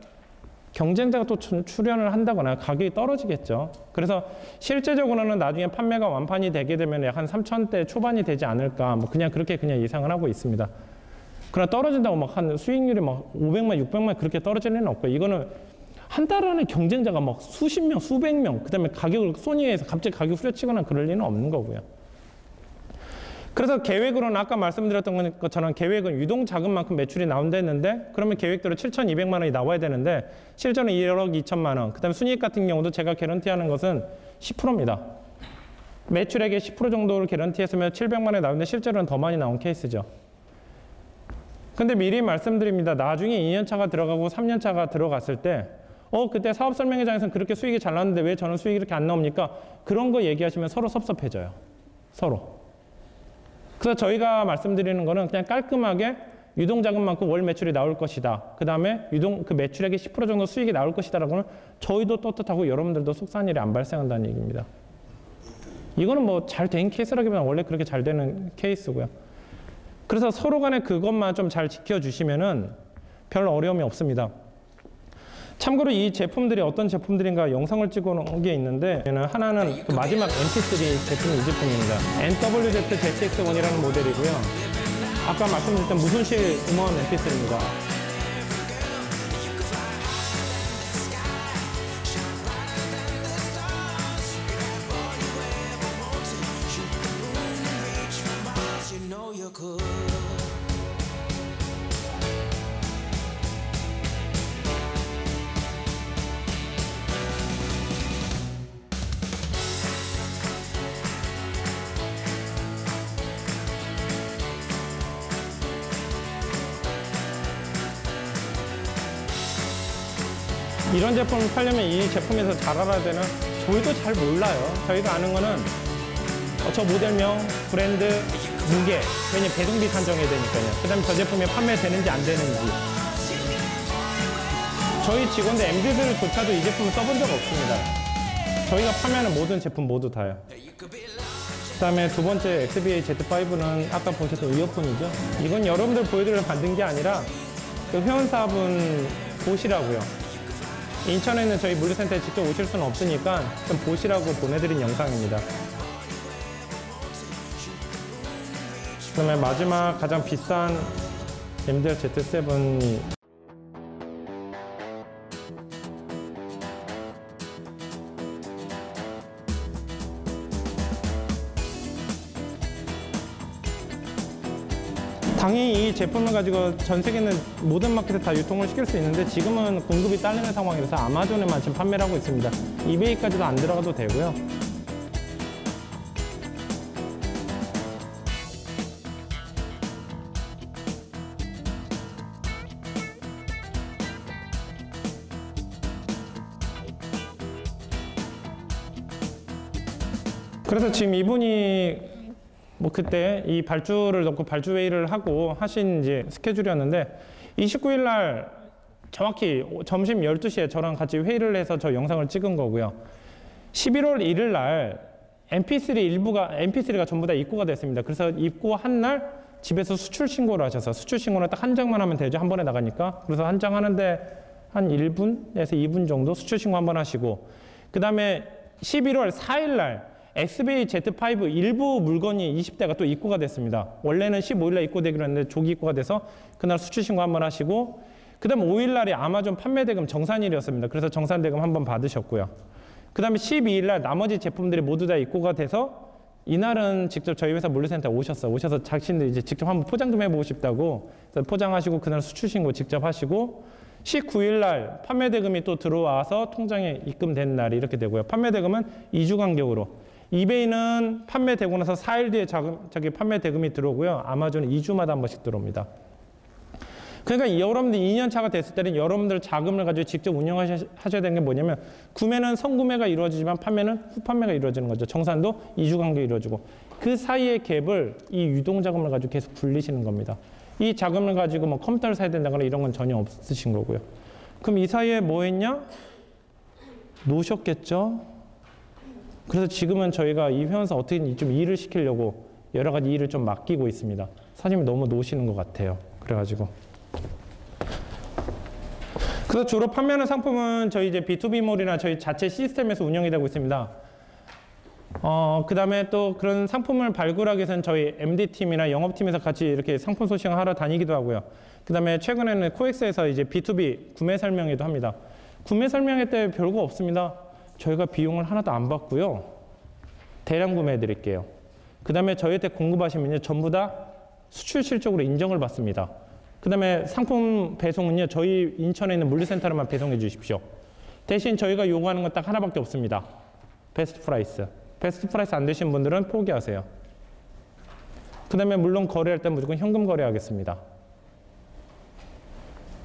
경쟁자가 또 출현을 한다거나 가격이 떨어지겠죠. 그래서 실제적으로는 나중에 판매가 완판이 되게 되면 약 한 3,000대 초반이 되지 않을까. 뭐 그냥 그렇게 예상을 하고 있습니다. 그러나 떨어진다고 막 한 수익률이 막 500만, 600만 그렇게 떨어질 리는 없고 이거는 한 달 안에 경쟁자가 막 수십 명, 수백 명, 그다음에 가격을 소니에서 갑자기 가격 후려치거나 그럴 리는 없는 거고요. 그래서 계획으로는 아까 말씀드렸던 것처럼 계획은 유동 자금만큼 매출이 나온다 했는데 그러면 계획대로 7,200만 원이 나와야 되는데 실제로는 1억 2천만 원. 그다음에 순이익 같은 경우도 제가 개런티하는 것은 10%입니다. 매출액의 10% 정도를 개런티했으면 700만 원이 나오는데 실제로는 더 많이 나온 케이스죠. 근데 미리 말씀드립니다. 나중에 2년차가 들어가고 3년차가 들어갔을 때 그때 사업 설명회장에서는 그렇게 수익이 잘 나왔는데 왜 저는 수익이 이렇게 안 나옵니까? 그런 거 얘기하시면 서로 섭섭해져요. 서로. 그래서 저희가 말씀드리는 거는 그냥 깔끔하게 유동자금만큼 월 매출이 나올 것이다. 그 다음에 그 매출액의 10% 정도 수익이 나올 것이다라고는 저희도 떳떳하고 여러분들도 속상한 일이 안 발생한다는 얘기입니다. 이거는 뭐 잘 된 케이스라기보다는 원래 그렇게 잘 되는 케이스고요. 그래서 서로 간에 그것만 좀 잘 지켜주시면은 별 어려움이 없습니다. 참고로 이 제품들이 어떤 제품들인가 영상을 찍어놓은 게 있는데 하나는 그 마지막 MP3 제품이 이 제품입니다. NWZ-ZX1이라는 모델이고요. 아까 말씀드렸던 무순실 음원 MP3입니다. 이런 제품을 팔려면 이 제품에서 잘 알아야 되나? 저희도 잘 몰라요. 저희가 아는 거는 저 모델명, 브랜드, 무게, 왜냐면 배송비 산정해야 되니까요. 그 다음에 저 제품이 판매되는지 안 되는지. 저희 직원들 MD들조차도 이 제품을 써본 적 없습니다. 저희가 판매하는 모든 제품 모두 다요. 그 다음에 두 번째 XBA Z5는 아까 보셨던 이어폰이죠. 이건 여러분들 보여드리려고 만든 게 아니라 그 회원사분 보시라고요. 인천에 있는 저희 물류센터에 직접 오실 수는 없으니까 좀 보시라고 보내드린 영상입니다. 그다음에 마지막 가장 비싼 MDR Z7이 당연히 이 제품을 가지고 전 세계 있는 모든 마켓에 다 유통을 시킬 수 있는데 지금은 공급이 딸리는 상황이라서 아마존에만 지금 판매를 하고 있습니다. 이베이까지도 안 들어가도 되고요. 그래서 지금 이분이 뭐 그때 이 발주를 넣고 발주 회의를 하고 하신 이제 스케줄이었는데 29일 날 정확히 점심 12시에 저랑 같이 회의를 해서 저 영상을 찍은 거고요. 11월 1일 날 MP3가 전부 다 입고가 됐습니다. 그래서 입고한 날 집에서 수출 신고를 하셔서 수출 신고는 딱 한 장만 하면 되죠. 한 번에 나가니까. 그래서 한 장 하는데 한 1분에서 2분 정도 수출 신고 한번 하시고 그 다음에 11월 4일 날 XBA Z5 일부 물건이 20대가 또 입고가 됐습니다. 원래는 15일날 입고되기로 했는데 조기 입고가 돼서 그날 수출 신고 한번 하시고 그 다음 5일날이 아마존 판매대금 정산일이었습니다. 그래서 정산대금 한번 받으셨고요. 그 다음에 12일날 나머지 제품들이 모두 다 입고가 돼서 이날은 직접 저희 회사 물류센터에 오셔서 자신들 이제 직접 한번 포장 좀 해보고 싶다고 포장하시고 그날 수출 신고 직접 하시고 19일날 판매대금이 또 들어와서 통장에 입금된 날이 이렇게 되고요. 판매대금은 2주 간격으로 이베이는 판매되고 나서 4일 뒤에 자기 판매대금이 들어오고요. 아마존은 2주마다 한 번씩 들어옵니다. 그러니까 여러분들 2년 차가 됐을 때는 여러분들 자금을 가지고 직접 운영하셔야 되는 게 뭐냐면 구매는 선구매가 이루어지지만 판매는 후판매가 이루어지는 거죠. 정산도 2주 간격이 이루어지고 그 사이의 갭을 이 유동자금을 가지고 계속 굴리시는 겁니다. 이 자금을 가지고 뭐 컴퓨터를 사야 된다거나 이런 건 전혀 없으신 거고요. 그럼 이 사이에 뭐 했냐? 놓으셨겠죠? 그래서 지금은 저희가 이 회원사 어떻게 좀 일을 시키려고 여러 가지 일을 좀 맡기고 있습니다. 사장님이 너무 놓으시는 것 같아요. 그래가지고. 그래서 주로 판매하는 상품은 저희 이제 B2B몰이나 저희 자체 시스템에서 운영이 되고 있습니다. 그 다음에 또 그런 상품을 발굴하기 위해서는 저희 MD팀이나 영업팀에서 같이 이렇게 상품 소싱을 하러 다니기도 하고요. 그 다음에 최근에는 코엑스에서 이제 B2B 구매 설명회도 합니다. 구매 설명회 때 별거 없습니다. 저희가 비용을 하나도 안 받고요. 대량 구매해 드릴게요. 그 다음에 저희한테 공급하시면요. 전부 다 수출 실적으로 인정을 받습니다. 그 다음에 상품 배송은요. 저희 인천에 있는 물류센터로만 배송해 주십시오. 대신 저희가 요구하는 건 딱 하나밖에 없습니다. 베스트 프라이스. 베스트 프라이스 안 되신 분들은 포기하세요. 그 다음에 물론 거래할 때 무조건 현금 거래하겠습니다.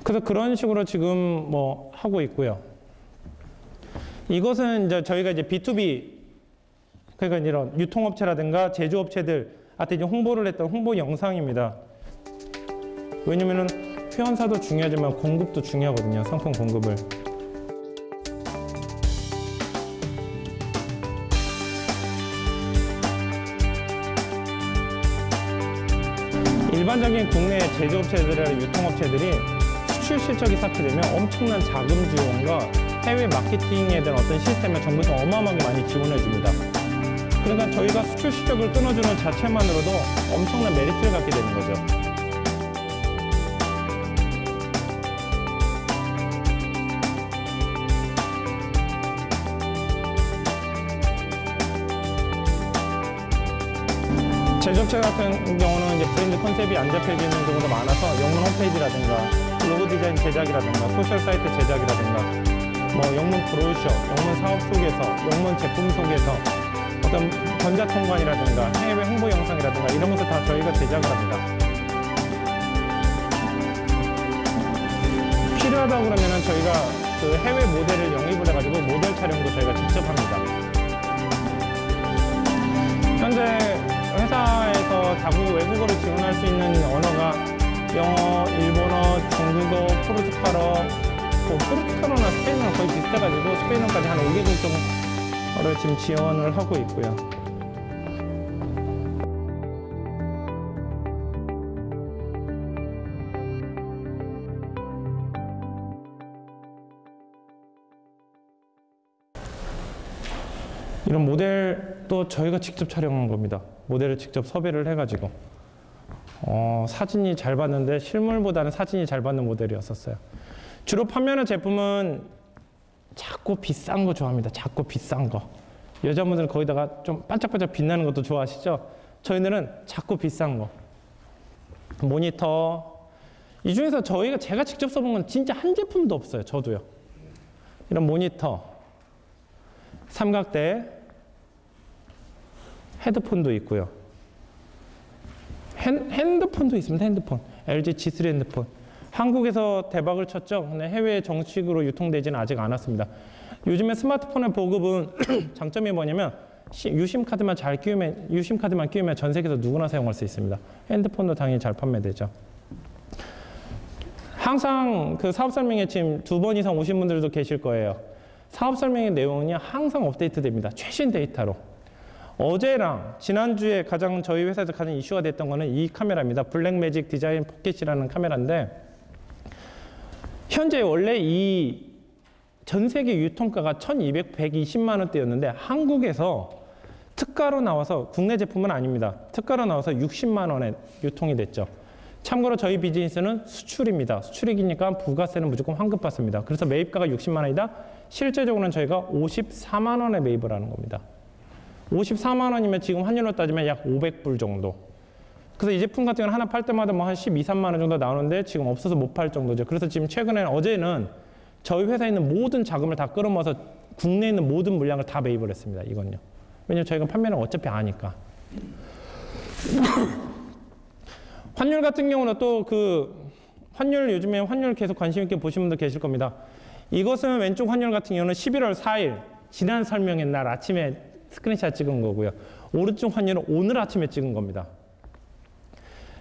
그래서 그런 식으로 지금 뭐 하고 있고요. 이것은 이제 저희가 이제 B2B, 그러니까 이런 유통업체라든가 제조업체들한테 이제 홍보를 했던 홍보 영상입니다. 왜냐면은 회원사도 중요하지만 공급도 중요하거든요. 상품 공급을. 일반적인 국내 제조업체들이나 유통업체들이 수출 실적이 삭히되면 엄청난 자금 지원과 해외 마케팅에 대한 어떤 시스템을 정부에서 어마어마하게 많이 지원해 줍니다. 그러니까 저희가 수출 실적을 끊어주는 자체만으로도 엄청난 메리트를 갖게 되는 거죠. 제조업체 같은 경우는 이제 브랜드 컨셉이 안 잡혀져 있는 경우도 많아서 영문 홈페이지라든가 로고 디자인 제작이라든가 소셜 사이트 제작이라든가 뭐 영문 브로셔, 영문 사업 소개서, 영문 제품 소개서, 어떤 전자통관이라든가 해외 홍보 영상이라든가 이런 것도 다 저희가 제작을 합니다. 필요하다고 그러면은 저희가 그 해외 모델을 영입을 해가지고 모델 촬영도 저희가 직접 합니다. 현재 회사에서 다국 외국어를 지원할 수 있는 언어가 영어, 일본어, 중국어, 포르투갈어, 포르투갈어나 스페인어랑 거의 비슷해가지고 스페인어까지 한 5개국 정도를 지금 지원을 하고 있고요. 이런 모델도 저희가 직접 촬영한 겁니다. 모델을 직접 섭외를 해가지고 사진이 잘 받는데 실물보다는 사진이 잘 받는 모델이었었어요. 주로 판매하는 제품은 작고 비싼 거 좋아합니다. 작고 비싼 거. 여자분들은 거기다가 좀 반짝반짝 빛나는 것도 좋아하시죠? 저희들은 작고 비싼 거. 모니터. 이 중에서 제가 직접 써본 건 진짜 한 제품도 없어요. 저도요. 이런 모니터. 삼각대. 헤드폰도 있고요. 핸드폰도 있습니다. 핸드폰. LG G3 핸드폰. 한국에서 대박을 쳤죠. 근데 해외에 정식으로 유통되지는 아직 않았습니다. 요즘에 스마트폰의 보급은 장점이 뭐냐면 유심 카드만 끼우면 전 세계에서 누구나 사용할 수 있습니다. 핸드폰도 당연히 잘 판매되죠. 항상 그 사업 설명회 지금 2번 이상 오신 분들도 계실 거예요. 사업 설명의 내용이 항상 업데이트됩니다. 최신 데이터로. 어제랑 지난주에 저희 회사에서 가장 이슈가 됐던 거는 이 카메라입니다. 블랙매직 디자인 포켓이라는 카메라인데 현재 원래 이 전 세계 유통가가 1,220만 원대였는데 한국에서 특가로 나와서 국내 제품은 아닙니다. 특가로 나와서 60만 원에 유통이 됐죠. 참고로 저희 비즈니스는 수출입니다. 수출이니까 부가세는 무조건 환급받습니다. 그래서 매입가가 60만 원이다. 실제적으로는 저희가 54만 원에 매입을 하는 겁니다. 54만 원이면 지금 환율로 따지면 약 500불 정도. 그래서 이 제품 같은 경우는 하나 팔 때마다 뭐 한 12, 13만 원 정도 나오는데 지금 없어서 못 팔 정도죠. 그래서 지금 어제는 저희 회사에 있는 모든 자금을 다 끌어모아서 국내에 있는 모든 물량을 다 매입을 했습니다. 이건요. 왜냐면 저희가 판매는 어차피 아니까. 환율 같은 경우는 또 요즘에 환율 계속 관심 있게 보시는 분들 계실 겁니다. 이것은 왼쪽 환율 같은 경우는 11월 4일 지난 설명회 날 아침에 스크린샷 찍은 거고요. 오른쪽 환율은 오늘 아침에 찍은 겁니다.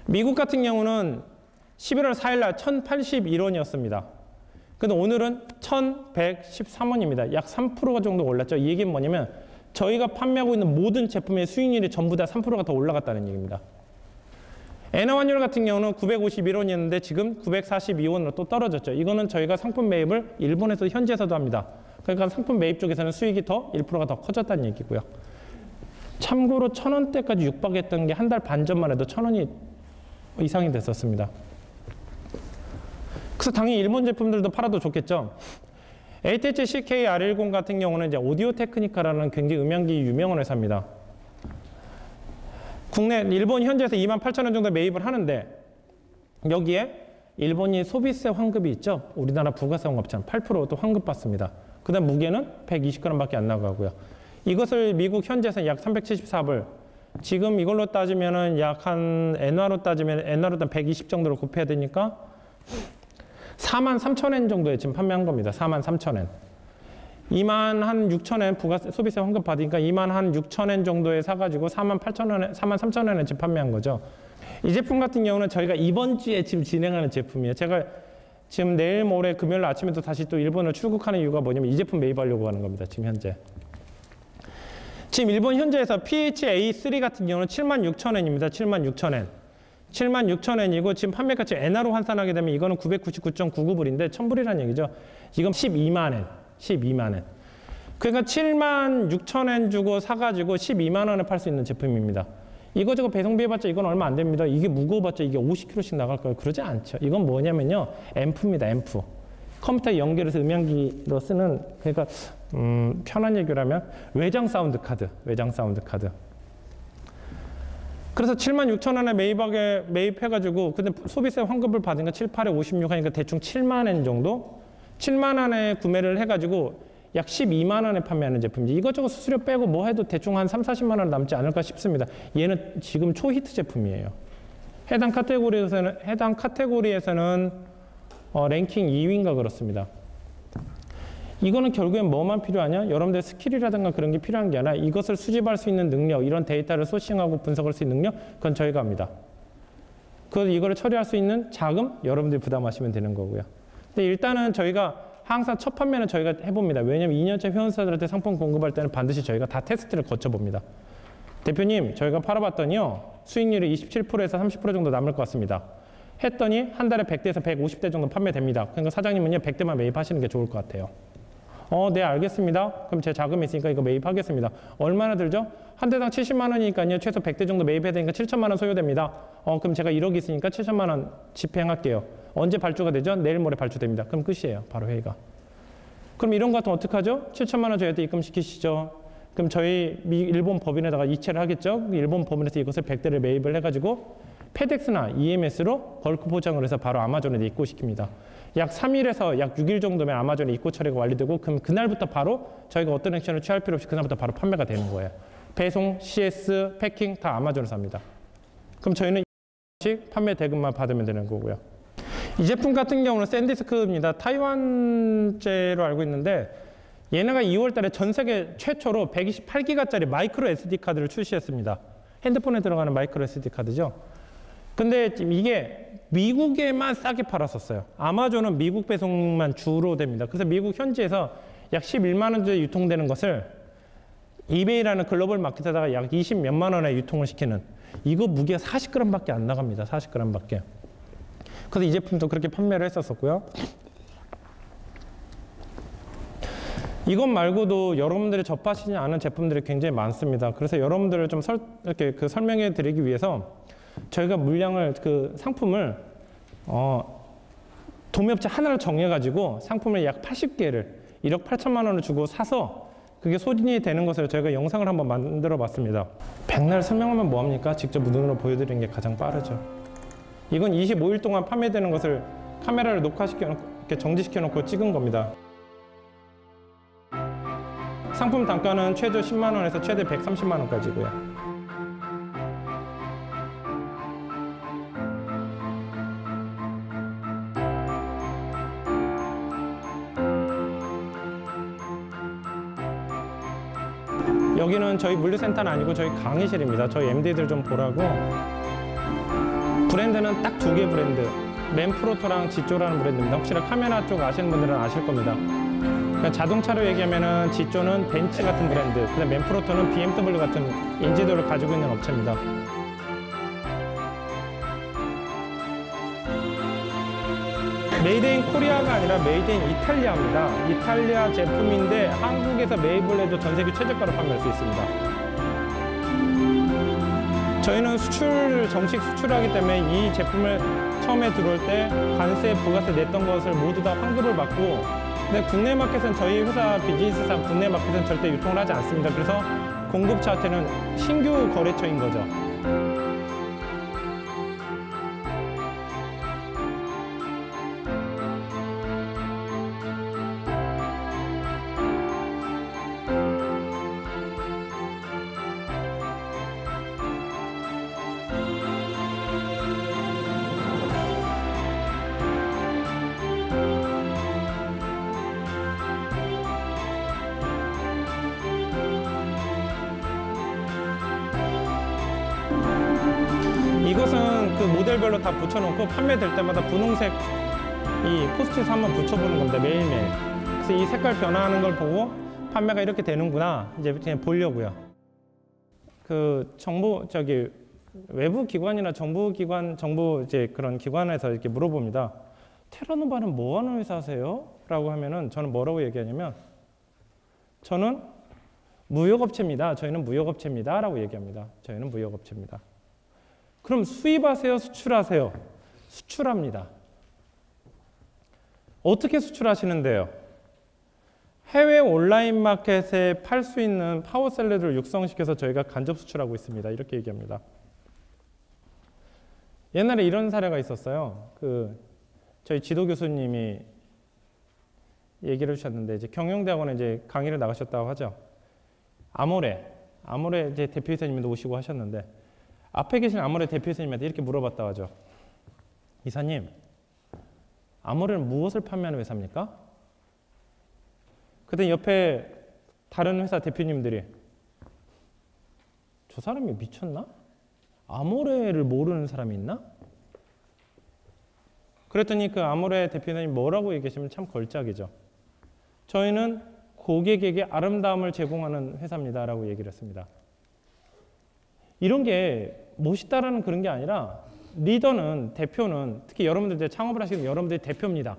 미국 같은 경우는 11월 4일 날 1,081원이었습니다. 근데 오늘은 1,113원입니다. 약 3%가 정도 올랐죠. 이 얘기는 뭐냐면 저희가 판매하고 있는 모든 제품의 수익률이 전부 다 3%가 더 올라갔다는 얘기입니다. 엔화 환율 같은 경우는 951원이었는데 지금 942원으로 또 떨어졌죠. 이거는 저희가 상품 매입을 일본에서 현지에서도 합니다. 그러니까 상품 매입 쪽에서는 수익이 1%가 더 커졌다는 얘기고요. 참고로 1,000원대까지 육박했던 게 한 달 반 전만 해도 1,000원이 이상이 됐었습니다. 그래서 당연히 일본 제품들도 팔아도 좋겠죠. ATH CK-R10 같은 경우는 이제 오디오 테크니카라는 굉장히 음향기 유명한 회사입니다. 국내 일본 현지에서 28,000원 정도 매입을 하는데 여기에 일본이 소비세 환급이 있죠. 우리나라 부가세 환급처럼 8%또 환급 받습니다. 그 다음 무게는 120g밖에 안 나가고요. 이것을 미국 현지에서 약 374불, 지금 이걸로 따지면은 약 한 엔화로 따지면 엔화로 120 정도로 곱해야 되니까 43,000엔 정도에 지금 판매한 겁니다. 43,000엔. 26,000엔 부가세 소비세 환급 받으니까 26,000엔 정도에 사가지고 43,000원에 지금 판매한 거죠. 이 제품 같은 경우는 저희가 이번 주에 지금 진행하는 제품이에요. 제가 지금 내일 모레 금요일 아침에 또 다시 또 일본을 출국하는 이유가 뭐냐면 이 제품 매입하려고 하는 겁니다. 지금 현재. 지금 일본 현지에서 PHA3 같은 경우는 76,000엔입니다. 76,000엔. 76,000엔이고 지금 판매가치 엔화로 환산하게 되면 이거는 999.99불인데 1000불이라는 얘기죠. 이건 12만 엔. 12만 엔. 그러니까 76,000엔 주고 사가지고 12만 원에 팔 수 있는 제품입니다. 이거저거 배송비 해봤자 이건 얼마 안 됩니다. 이게 무거워봤자 이게 50kg씩 나갈까요? 그러지 않죠. 이건 뭐냐면요. 앰프입니다. 앰프. 컴퓨터에 연결해서 음향기로 쓰는, 그러니까 편한 얘기로 하면 외장 사운드 카드. 외장 사운드 카드. 그래서 76,000원에 매입해가지고 근데 소비세 환급을 받으니까 7, 8에 56 하니까 대충 7만 엔 정도? 7만 원에 구매를 해가지고 약 12만 원에 판매하는 제품이지. 이것저것 수수료 빼고 뭐 해도 대충 한 3, 40만 원 남지 않을까 싶습니다. 얘는 지금 초히트 제품이에요. 해당 카테고리에서는 랭킹 2위인가 그렇습니다. 이거는 결국엔 뭐만 필요하냐? 여러분들 스킬이라든가 그런 게 필요한 게 아니라 이것을 수집할 수 있는 능력, 이런 데이터를 소싱하고 분석할 수 있는 능력, 그건 저희가 합니다. 그래서 이거를 처리할 수 있는 자금, 여러분들이 부담하시면 되는 거고요. 근데 일단은 저희가 항상 첫 판매는 저희가 해봅니다. 왜냐하면 2년차 회원사들한테 상품 공급할 때는 반드시 저희가 다 테스트를 거쳐봅니다. 대표님, 저희가 팔아봤더니요. 수익률이 27%에서 30% 정도 남을 것 같습니다. 했더니 한 달에 100대에서 150대 정도 판매됩니다. 그러니까 사장님은요. 100대만 매입하시는 게 좋을 것 같아요. 네, 알겠습니다. 그럼 제 자금이 있으니까 이거 매입하겠습니다. 얼마나 들죠? 한 대당 70만 원이니까요. 최소 100대 정도 매입해야 되니까 7천만 원 소요됩니다. 그럼 제가 1억이 있으니까 7천만 원 집행할게요. 언제 발주가 되죠? 내일 모레 발주됩니다. 그럼 끝이에요. 바로 회의가. 그럼 이런 거 같으면 어떡하죠? 7천만 원 저희한테 입금시키시죠. 그럼 저희 일본 법인에다가 이체를 하겠죠? 일본 법인에서 이것을 100대를 매입을 해가지고 페덱스나 EMS로 벌크 포장을 해서 바로 아마존에 입고시킵니다. 약 3일에서 약 6일 정도면 아마존에 입고 처리가 완료되고 그럼 그날부터 바로 저희가 어떤 액션을 취할 필요 없이 그날부터 바로 판매가 되는 거예요. 배송, CS, 패킹 다 아마존에서 합니다. 그럼 저희는 판매 대금만 받으면 되는 거고요. 이 제품 같은 경우는 샌디스크입니다. 타이완제로 알고 있는데 얘네가 2월 달에 전 세계 최초로 128기가짜리 마이크로 SD 카드를 출시했습니다. 핸드폰에 들어가는 마이크로 SD 카드죠. 근데 지금 이게 미국에만 싸게 팔았었어요. 아마존은 미국 배송만 주로 됩니다. 그래서 미국 현지에서 약 11만 원짜리 유통되는 것을 이베이라는 글로벌 마켓에다가 약 20 몇만 원에 유통을 시키는, 이거 무게가 40g밖에 안 나갑니다. 40g밖에. 그래서 이 제품도 그렇게 판매를 했었었고요. 이것 말고도 여러분들이 접하시지 않은 제품들이 굉장히 많습니다. 그래서 여러분들을 좀 이렇게 설명해 드리기 위해서 저희가 물량을 상품을 도매업체 하나를 정해가지고 상품을 약 80개를 1억 8천만 원을 주고 사서 그게 소진이 되는 것을 저희가 영상을 한번 만들어 봤습니다. 백날 설명하면 뭐합니까? 직접 눈으로 보여드리는 게 가장 빠르죠. 이건 25일 동안 판매되는 것을 카메라를 녹화시켜놓고 이렇게 정지시켜놓고 찍은 겁니다. 상품 단가는 최저 10만 원에서 최대 130만 원까지고요. 여기는 저희 물류센터는 아니고 저희 강의실입니다. 저희 MD들 좀 보라고. 브랜드는 딱 2개 브랜드. 맨프로토랑 지쪼라는 브랜드입니다. 혹시나 카메라 쪽 아시는 분들은 아실 겁니다. 그러니까 자동차로 얘기하면은 지쪼는 벤츠 같은 브랜드, 근데 맨프로토는 BMW 같은 인지도를 가지고 있는 업체입니다. 메이드 인 코리아가 아니라 메이드 인 이탈리아입니다. 이탈리아 제품인데 한국에서 매입을 해도 전 세계 최저가로 판매할 수 있습니다. 저희는 정식 수출하기 때문에 이 제품을 처음에 들어올 때 관세, 부가세 냈던 것을 모두 다 환급을 받고 근데 국내 마켓은 저희 회사 비즈니스상 국내 마켓은 절대 유통을 하지 않습니다. 그래서 공급처한테는 신규 거래처인 거죠. 이것은 그 모델별로 다 붙여놓고 판매될 때마다 분홍색 이 포스트잇 한번 붙여보는 겁니다. 매일매일. 그래서 이 색깔 변화하는 걸 보고 판매가 이렇게 되는구나 이제 그냥 보려고요. 그 외부 기관이나 정부 이제 그런 기관에서 이렇게 물어봅니다. 테라노바는 뭐 하는 회사세요? 라고 하면은 저는 뭐라고 얘기하냐면 저는 무역업체입니다. 저희는 무역업체입니다. 라고 얘기합니다. 저희는 무역업체입니다. 그럼 수입하세요? 수출하세요? 수출합니다. 어떻게 수출하시는데요? 해외 온라인 마켓에 팔 수 있는 파워셀러들을 육성시켜서 저희가 간접 수출하고 있습니다. 이렇게 얘기합니다. 옛날에 이런 사례가 있었어요. 저희 지도 교수님이 얘기를 해주셨는데 이제 경영대학원에 이제 강의를 나가셨다고 하죠. 아모레 이제 대표이사님도 오시고 하셨는데 앞에 계신 아모레 대표이사님한테 이렇게 물어봤다고 하죠. 이사님, 아모레는 무엇을 판매하는 회사입니까? 그때 옆에 다른 회사 대표님들이 저 사람이 미쳤나? 아모레를 모르는 사람이 있나? 그랬더니 그 아모레 대표님이 뭐라고 얘기하시면 참 걸작이죠. 저희는 고객에게 아름다움을 제공하는 회사입니다 라고 얘기를 했습니다. 이런 게 멋있다라는 그런 게 아니라 리더는, 대표는, 특히 여러분들 이제 창업을 하시는 여러분들이 대표입니다.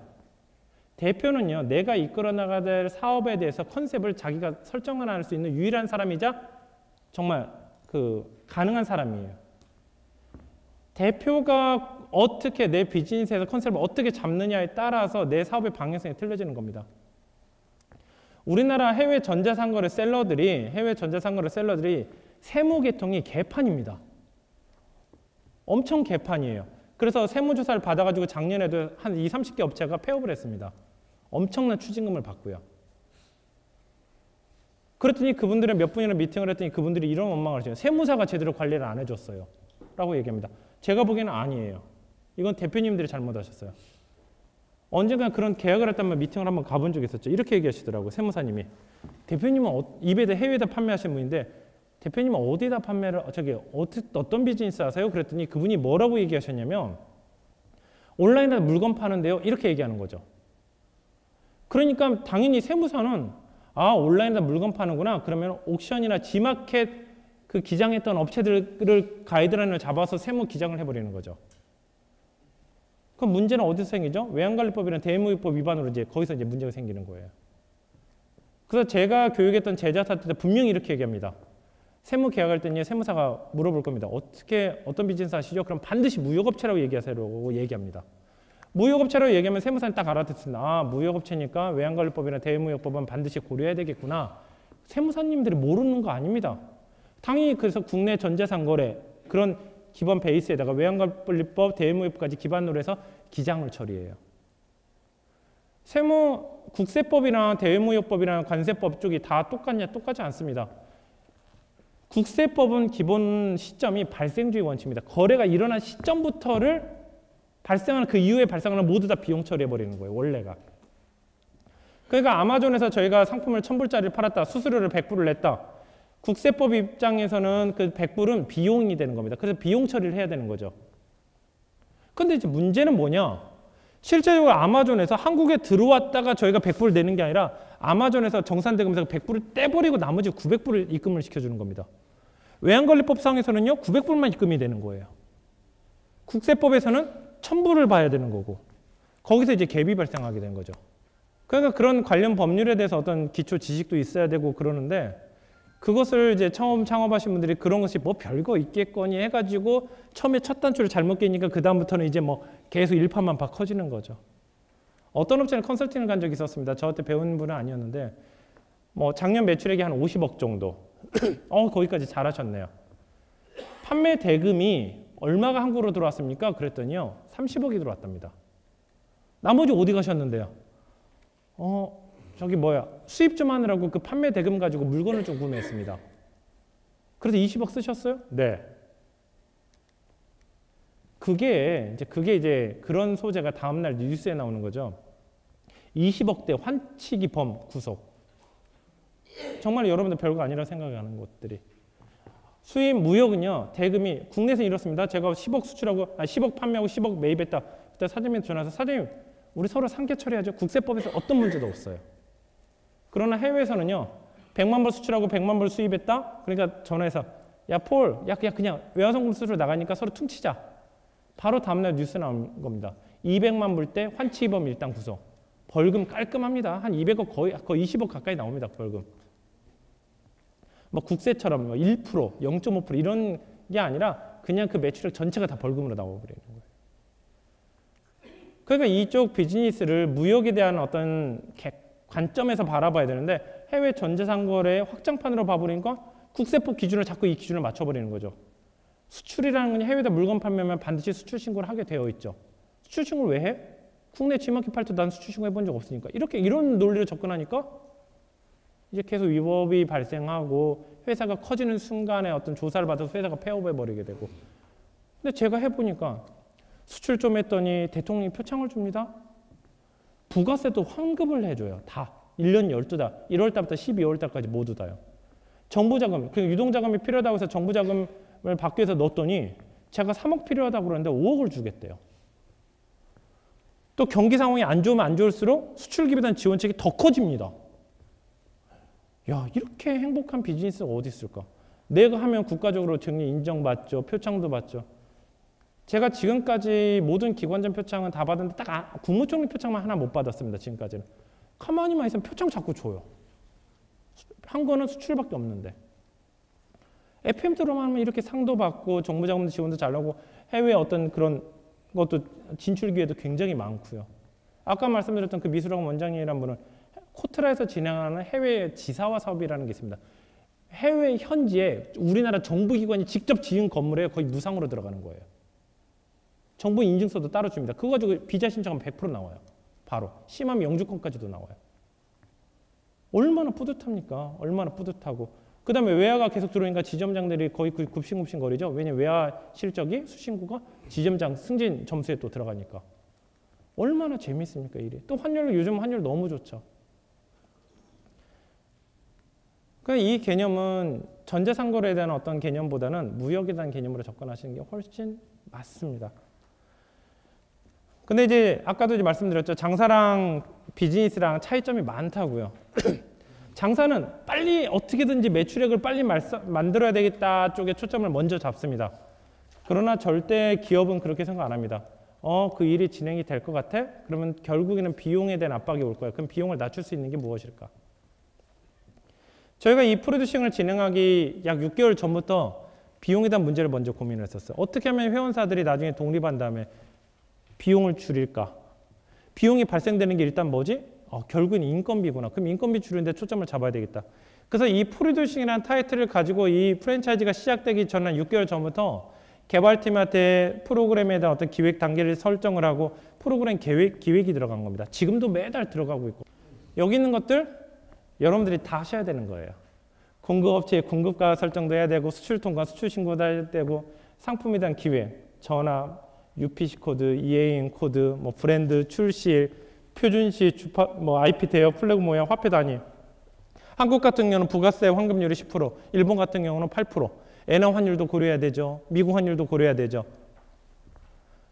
대표는요, 내가 이끌어 나가야 될 사업에 대해서 컨셉을 자기가 설정할 수 있는 유일한 사람이자 정말 가능한 사람이에요. 대표가 어떻게 내 비즈니스에서 컨셉을 어떻게 잡느냐에 따라서 내 사업의 방향성이 틀려지는 겁니다. 우리나라 해외 전자상거래 셀러들이 세무 계통이 개판입니다. 엄청 개판이에요. 그래서 세무조사를 받아가지고 작년에도 한 20, 30개 업체가 폐업을 했습니다. 엄청난 추징금을 받고요. 그랬더니 그분들은 몇 분이나 미팅을 했더니 그분들이 이런 원망을 하시죠. 세무사가 제대로 관리를 안 해줬어요. 라고 얘기합니다. 제가 보기에는 아니에요. 이건 대표님들이 잘못하셨어요. 언젠가 그런 계약을 했다면 미팅을 한번 가본 적이 있었죠. 이렇게 얘기하시더라고요. 세무사님이. 대표님은 입에다 해외에다 판매하시는 분인데 대표님은 어디에다 판매를 어떤 비즈니스 하세요? 그랬더니 그분이 뭐라고 얘기하셨냐면 온라인에다 물건 파는데요. 이렇게 얘기하는 거죠. 그러니까 당연히 세무사는 온라인에다 물건 파는구나. 그러면 옥션이나 지마켓 그 기장했던 업체들을 가이드라인을 잡아서 세무 기장을 해버리는 거죠. 그럼 문제는 어디서 생기죠? 외환관리법이나 대무역법 위반으로 이제 거기서 이제 문제가 생기는 거예요. 그래서 제가 교육했던 제자 사태 때 분명히 이렇게 얘기합니다. 세무 계약할 때는 세무사가 물어볼 겁니다. 어떤 비즈니스 하시죠? 그럼 반드시 무역업체라고 얘기하세요라고 얘기합니다. 무역업체라고 얘기하면 세무사는 딱 알아듣습니다. 무역업체니까 외환관리법이나 대무역법은 반드시 고려해야 되겠구나. 세무사님들이 모르는 거 아닙니다. 당연히 그래서 국내 전자상거래 그런 기본 베이스에다가 외환관리법, 대무역법까지 기반으로 해서 기장을 처리해요. 국세법이나 대무역법이나 관세법 쪽이 다 똑같냐? 똑같지 않습니다. 국세법은 기본 시점이 발생주의 원칙입니다. 거래가 일어난 시점부터를 발생하는 그 이후에 발생하는 모두 다 비용 처리해버리는 거예요. 원래가. 그러니까 아마존에서 저희가 상품을 1000불짜리를 팔았다. 수수료를 100불을 냈다. 국세법 입장에서는 그 100불은 비용이 되는 겁니다. 그래서 비용 처리를 해야 되는 거죠. 근데 이제 문제는 뭐냐? 실제적으로 아마존에서 한국에 들어왔다가 저희가 100불을 내는 게 아니라 아마존에서 정산대금에서 100불을 떼버리고 나머지 900불을 입금을 시켜주는 겁니다. 외환관리법상에서는요 900불만 입금이 되는 거예요. 국세법에서는 1000불을 봐야 되는 거고 거기서 이제 갭이 발생하게 된 거죠. 그러니까 그런 관련 법률에 대해서 어떤 기초 지식도 있어야 되고 그러는데 그것을 이제 처음 창업하신 분들이 그런 것이 뭐 별거 있겠거니 해가지고 처음에 첫 단추를 잘못 끼니까 그 다음부터는 이제 뭐 계속 일파만파 커지는 거죠. 어떤 업체는 컨설팅을 간 적이 있었습니다. 저한테 배운 분은 아니었는데 뭐 작년 매출액이 한 50억 정도. 거기까지 잘하셨네요. 판매 대금이 얼마가 한국으로 들어왔습니까? 그랬더니요. 30억이 들어왔답니다. 나머지 어디 가셨는데요? 저기 뭐야. 수입 좀 하느라고 그 판매 대금 가지고 물건을 좀 구매했습니다. 그래서 20억 쓰셨어요? 네. 그게 이제 그런 소재가 다음날 뉴스에 나오는 거죠. 20억대 환치기범 구속. 정말 여러분들 별거 아니라 생각하는 것들이. 수입 무역은요. 대금이 국내에서 이렇습니다. 제가 10억 수출하고 10억 판매하고 10억 매입했다. 그때 사장님한테 전화해서 사장님 우리 서로 상계 처리하죠. 국세법에서 어떤 문제도 없어요. 그러나 해외에서는요. 100만 불 수출하고 100만 불 수입했다. 그러니까 전화해서 야 폴, 야 그냥 외화성금 수수료 나가니까 서로 퉁치자. 바로 다음날 뉴스 나온 겁니다. 200만 불 때 환치기범 일단 구속. 벌금 깔끔합니다. 한 200억 거의 20억 가까이 나옵니다. 벌금. 뭐 국세처럼 1%, 0.5% 이런 게 아니라 그냥 그 매출액 전체가 다 벌금으로 나와버리는 거예요. 그러니까 이쪽 비즈니스를 무역에 대한 어떤 관점에서 바라봐야 되는데 해외 전자상거래 확장판으로 봐버리니까 국세법 기준을 자꾸 이 기준을 맞춰버리는 거죠. 수출이라는 건 해외에다 물건 판매하면 반드시 수출 신고를 하게 되어 있죠. 수출 신고를 왜 해? 국내 G마켓 팔 때 난 수출 신고 해본 적 없으니까. 이런 논리로 접근하니까 이제 계속 위법이 발생하고 회사가 커지는 순간에 어떤 조사를 받아서 회사가 폐업해버리게 되고. 근데 제가 해보니까 수출 좀 했더니 대통령이 표창을 줍니다. 부가세도 환급을 해줘요. 다. 1년 12달. 1월 달부터 12월 달까지 모두 다요. 정부 자금, 유동자금이 필요하다고 해서 정부 자금을 받기 위해서 넣었더니 제가 3억 필요하다고 그러는데 5억을 주겠대요. 또 경기 상황이 안 좋으면 안 좋을수록 수출 기반한 지원책이 더 커집니다. 야, 이렇게 행복한 비즈니스가 어디 있을까? 내가 하면 국가적으로 정리 인정받죠. 표창도 받죠. 제가 지금까지 모든 기관장 표창은 다 받았는데 딱 국무총리 표창만 하나 못 받았습니다. 지금까지는. 가만히만 있으면 표창 자꾸 줘요. 한 거는 수출밖에 없는데. FM 들어만 하면 이렇게 상도 받고 정부 자금도 지원도 잘 나오고 해외 어떤 그런 것도 진출 기회도 굉장히 많고요. 아까 말씀드렸던 그 미술학원 원장님이란 분은 코트라에서 진행하는 해외 지사화 사업이라는 게 있습니다. 해외 현지에 우리나라 정부기관이 직접 지은 건물에 거의 무상으로 들어가는 거예요. 정부 인증서도 따로 줍니다. 그거 가지고 비자 신청하면 100% 나와요. 바로. 심하면 영주권까지도 나와요. 얼마나 뿌듯합니까? 얼마나 뿌듯하고. 그 다음에 외화가 계속 들어오니까 지점장들이 거의 굽신굽신 거리죠. 왜냐면 외화 실적이 수신구가 지점장 승진 점수에 또 들어가니까. 얼마나 재밌습니까, 일이. 또 환율, 요즘 환율 너무 좋죠. 그러니까 이 개념은 전자상거래에 대한 어떤 개념보다는 무역에 대한 개념으로 접근하시는 게 훨씬 맞습니다. 근데 이제 아까도 이제 말씀드렸죠. 장사랑 비즈니스랑 차이점이 많다고요. 장사는 빨리 어떻게든지 매출액을 빨리 만들어야 되겠다 쪽에 초점을 먼저 잡습니다. 그러나 절대 기업은 그렇게 생각 안 합니다. 그 일이 진행이 될 것 같아? 그러면 결국에는 비용에 대한 압박이 올 거예요. 그럼 비용을 낮출 수 있는 게 무엇일까? 저희가 이 프로듀싱을 진행하기 약 6개월 전부터 비용에 대한 문제를 먼저 고민을 했었어요. 어떻게 하면 회원사들이 나중에 독립한 다음에 비용을 줄일까? 비용이 발생되는 게 일단 뭐지? 결국은 인건비구나. 그럼 인건비 줄이는데 초점을 잡아야 되겠다. 그래서 이 프로듀싱이라는 타이틀을 가지고 이 프랜차이즈가 시작되기 전 한 6개월 전부터 개발팀한테 프로그램에 대한 어떤 기획 단계를 설정을 하고 프로그램 기획이 들어간 겁니다. 지금도 매달 들어가고 있고. 여기 있는 것들 여러분들이 다 하셔야 되는 거예요. 공급업체의 공급가 설정도 해야 되고 수출 통과, 수출 신고도 해야 되고 상품에 대한 기획, 전압, UPC 코드, EAN 코드, 뭐 브랜드, 출시일, 표준시, 주파, 뭐 IP 대여, 플래그 모양, 화폐 단위. 한국 같은 경우는 부가세 환급률이 10%, 일본 같은 경우는 8%. 엔화 환율도 고려해야 되죠. 미국 환율도 고려해야 되죠.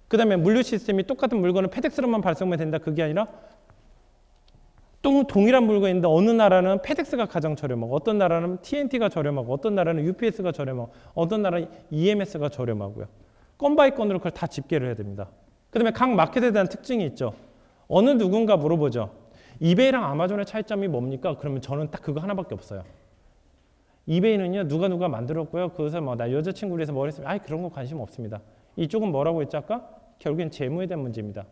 그 다음에 물류 시스템이 똑같은 물건은 페덱스로만 발송하면 된다. 그게 아니라 또 동일한 물건인데 어느 나라는 페덱스가 가장 저렴하고 어떤 나라는 TNT가 저렴하고 어떤 나라는 UPS가 저렴하고 어떤 나라는 EMS가 저렴하고요. 건 바이 건으로 그걸 다 집계를 해야 됩니다. 그 다음에 각 마켓에 대한 특징이 있죠. 어느 누군가 물어보죠. 이베이랑 아마존의 차이점이 뭡니까? 그러면 저는 딱 그거 하나밖에 없어요. 이베이는요. 누가 만들었고요. 그래서 뭐 나 여자친구를 위해서 뭘 했으면 그런 거 관심 없습니다. 이쪽은 뭐라고 했죠 아까? 결국엔 재무에 대한 문제입니다.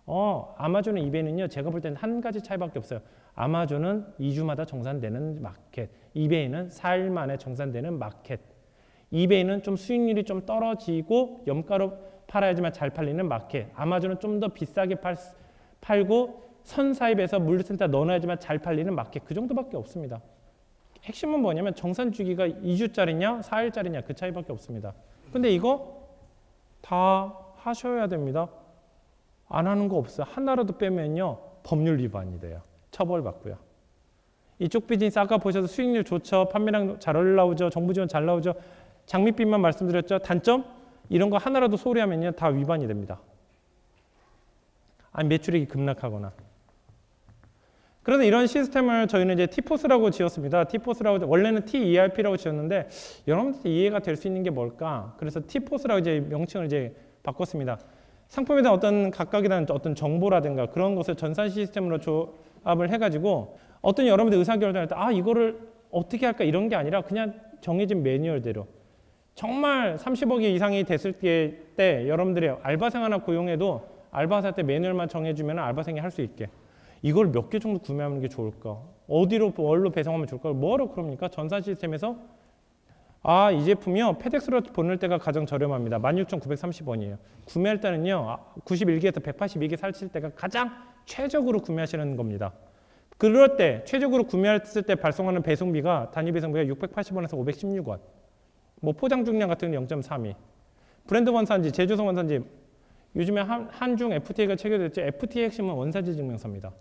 아마존은 이베이는요, 제가 볼 때는 한 가지 차이밖에 없어요. 아마존은 2주마다 정산되는 마켓, 이베이는 4일 만에 정산되는 마켓. 이베이는 좀 수익률이 좀 떨어지고 염가로 팔아야지만 잘 팔리는 마켓. 아마존은 좀 더 비싸게 팔고 선사입에서 물류센터 넣어놔야지만 잘 팔리는 마켓. 그 정도밖에 없습니다. 핵심은 뭐냐면 정산 주기가 2주짜리냐 4일짜리냐 그 차이밖에 없습니다. 근데 이거 다 하셔야 됩니다. 안 하는 거 없어요. 하나라도 빼면요 법률 위반이 돼요. 처벌받고요. 이쪽 비즈니스 아까 보셔서 수익률 좋죠. 판매량 잘 올라오죠. 정부 지원 잘 나오죠. 장밋빛만 말씀드렸죠. 단점? 이런 거 하나라도 소홀히하면요 다 위반이 됩니다. 아니 매출액이 급락하거나. 그래서 이런 시스템을 저희는 이제 T포스라고 지었습니다. T포스라고 원래는 TERP라고 지었는데 여러분들 이해가 될 수 있는 게 뭘까? 그래서 T포스라고 이제 명칭을 이제 바꿨습니다. 상품에 대한 어떤 각각에 대한 어떤 정보라든가 그런 것을 전산 시스템으로 조합을 해가지고 어떤 여러분들 의사결정할 때 이거를 어떻게 할까 이런 게 아니라 그냥 정해진 매뉴얼대로 정말 30억 이상이 됐을 때 여러분들이 알바생 하나 고용해도 알바생 때 매뉴얼만 정해주면 알바생이 할 수 있게 이걸 몇 개 정도 구매하는 게 좋을까? 어디로 뭘로 배송하면 좋을까? 뭐하러 그럽니까? 전산 시스템에서 이 제품이요 페덱스로 보낼 때가 가장 저렴합니다. 16,930원이에요. 구매할 때는요 91개에서 182개 사실 때가 가장 최적으로 구매하시는 겁니다. 그럴 때 최적으로 구매했을 때 발송하는 배송비가 단위 배송비가 680원에서 516원. 뭐 포장 중량 같은 경우는 0.32. 브랜드 원산지, 제조성 원산지 요즘에 한중 FTA가 체결됐죠. FTA 핵심은 원산지 증명서입니다.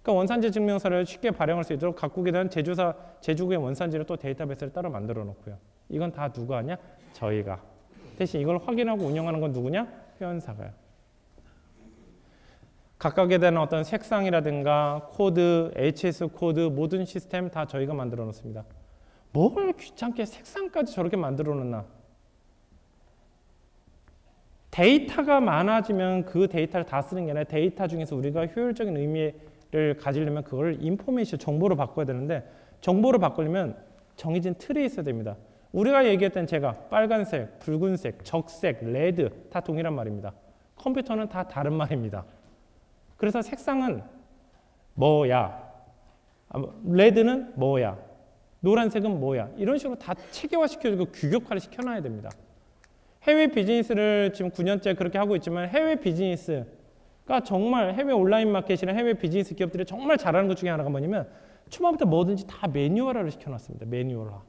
그러니까 원산지 증명서를 쉽게 발행할 수 있도록 각국에 대한 제조국의 원산지를 또 데이터베이스를 따로 만들어 놓고요. 이건 다 누가 하냐? 저희가. 대신 이걸 확인하고 운영하는 건 누구냐? 회원사가요. 각각에 대한 어떤 색상이라든가 코드, HS 코드 모든 시스템 다 저희가 만들어 놓습니다. 뭘 귀찮게 색상까지 저렇게 만들어 놓나? 데이터가 많아지면 그 데이터를 다 쓰는 게 아니라 데이터 중에서 우리가 효율적인 의미를 가지려면 그걸 인포메이션, 정보로 바꿔야 되는데 정보를 바꾸려면 정해진 틀이 있어야 됩니다. 우리가 얘기했던 제가 빨간색, 붉은색, 적색, 레드 다 동일한 말입니다. 컴퓨터는 다 다른 말입니다. 그래서 색상은 뭐야? 레드는 뭐야? 노란색은 뭐야? 이런 식으로 다 체계화시켜주고 규격화를 시켜놔야 됩니다. 해외 비즈니스를 지금 9년째 그렇게 하고 있지만 해외 비즈니스가 정말 해외 온라인 마켓이나 해외 비즈니스 기업들이 정말 잘하는 것 중에 하나가 뭐냐면 초반부터 뭐든지 다 매뉴얼화를 시켜놨습니다. 매뉴얼화.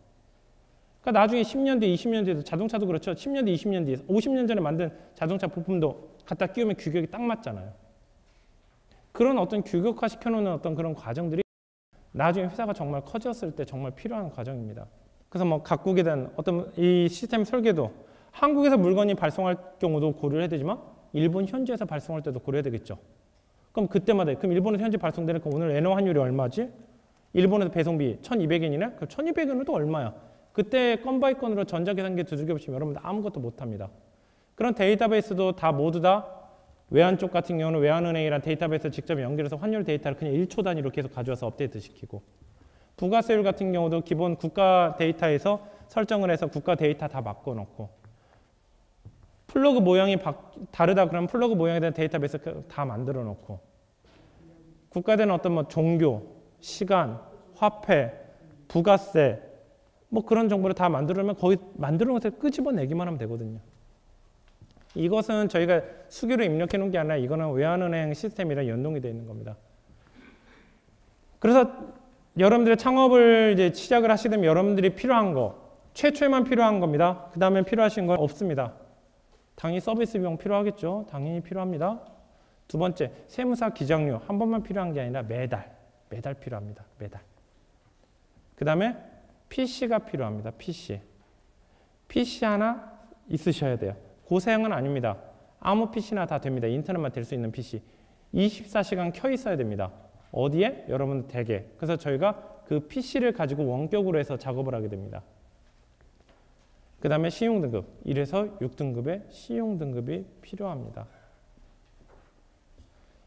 그러니까 나중에 10년 뒤, 20년 뒤에도 자동차도 그렇죠. 10년 뒤, 20년 뒤에 50년 전에 만든 자동차 부품도 갖다 끼우면 규격이 딱 맞잖아요. 그런 어떤 규격화 시켜놓는 어떤 그런 과정들이 나중에 회사가 정말 커졌을 때 정말 필요한 과정입니다. 그래서 뭐 각국에 대한 어떤 이 시스템 설계도 한국에서 물건이 발송할 경우도 고려해야 되지만 일본 현지에서 발송할 때도 고려해야 되겠죠. 그럼 그때마다 그럼 일본에서 현지 발송되는 그 오늘 엔화 환율이 얼마지? 일본에서 배송비 1,200엔이네? 그럼 1,200엔은 또 얼마야? 그때 건 바이 건으로 전자계산기 두들겨 보시면 여러분들 아무것도 못합니다. 그런 데이터베이스도 다 모두 다 외환 쪽 같은 경우는 외환은행이랑 데이터베이스 직접 연결해서 환율 데이터를 그냥 1초 단위로 계속 가져와서 업데이트 시키고 부가세율 같은 경우도 기본 국가 데이터에서 설정을 해서 국가 데이터 다 바꿔놓고 플러그 모양이 다르다 그러면 플러그 모양에 대한 데이터베이스 다 만들어 놓고 국가대는 어떤 뭐 종교, 시간, 화폐, 부가세 뭐 그런 정보를 다 만들어놓으면 거기 만들어 놓은 것을 끄집어내기만 하면 되거든요. 이것은 저희가 수기로 입력해 놓은 게 아니라 이거는 외환은행 시스템이랑 연동이 되어 있는 겁니다. 그래서 여러분들의 창업을 이제 시작을 하시게 되면 여러분들이 필요한 거 최초에만 필요한 겁니다. 그 다음에 필요하신 건 없습니다. 당연히 서비스 비용 필요하겠죠. 당연히 필요합니다. 두 번째, 세무사 기장료 한 번만 필요한 게 아니라 매달 필요합니다. 매달. 그 다음에 PC가 필요합니다. PC 하나 있으셔야 돼요. 고사양은 아닙니다. 아무 PC나 다 됩니다. 인터넷만 될 수 있는 PC. 24시간 켜 있어야 됩니다. 어디에? 여러분 댁에. 그래서 저희가 그 PC를 가지고 원격으로 해서 작업을 하게 됩니다. 그 다음에 신용등급, 1에서 6등급의 신용등급이 필요합니다.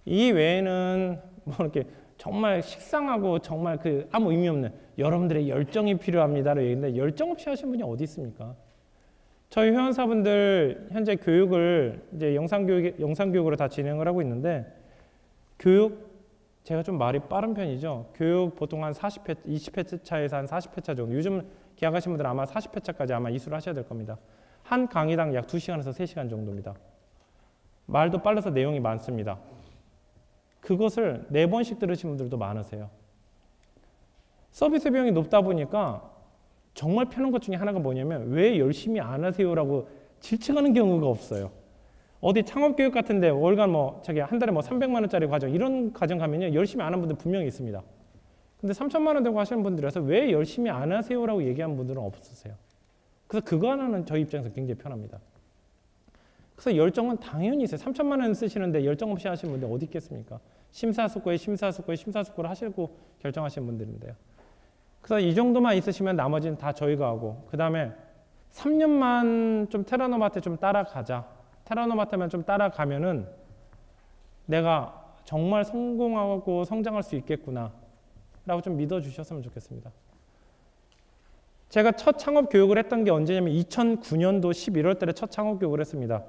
이 외에는 뭐 이렇게 정말 식상하고 정말 그 아무 의미 없는 여러분들의 열정이 필요합니다라고 얘기했는데 열정 없이 하시는 분이 어디 있습니까? 저희 회원사분들 현재 교육을 이제 영상교육으로 다 진행을 하고 있는데 교육, 제가 좀 말이 빠른 편이죠. 교육 보통 한 40회, 20회 차에서 한 40회 차 정도. 요즘 계약하신 분들은 아마 40회 차까지 아마 이수를 하셔야 될 겁니다. 한 강의당 약 2시간에서 3시간 정도입니다. 말도 빨라서 내용이 많습니다. 그것을 4번씩 들으신 분들도 많으세요. 서비스 비용이 높다 보니까 정말 편한 것 중에 하나가 뭐냐면 왜 열심히 안 하세요라고 질책하는 경우가 없어요. 어디 창업교육 같은데 월간 한 달에 300만 원짜리 과정 이런 과정 가면요 열심히 안 하는 분들 분명히 있습니다. 근데 3천만 원 되고 하시는 분들이라서 왜 열심히 안 하세요라고 얘기하는 분들은 없으세요. 그래서 그거 하나는 저희 입장에서 굉장히 편합니다. 그래서 열정은 당연히 있어요. 3천만 원 쓰시는데 열정 없이 하시는 분들 어디 있겠습니까? 심사숙고를 하시고 결정하시는 분들인데요. 그래서 이 정도만 있으시면 나머지는 다 저희가 하고, 그 다음에 3년만 좀 테라노마한테 좀 따라가자. 테라노마한테만 좀 따라가면은 내가 정말 성공하고 성장할 수 있겠구나 라고 좀 믿어주셨으면 좋겠습니다. 제가 첫 창업 교육을 했던 게 언제냐면 2009년도 11월 달에 첫 창업 교육을 했습니다.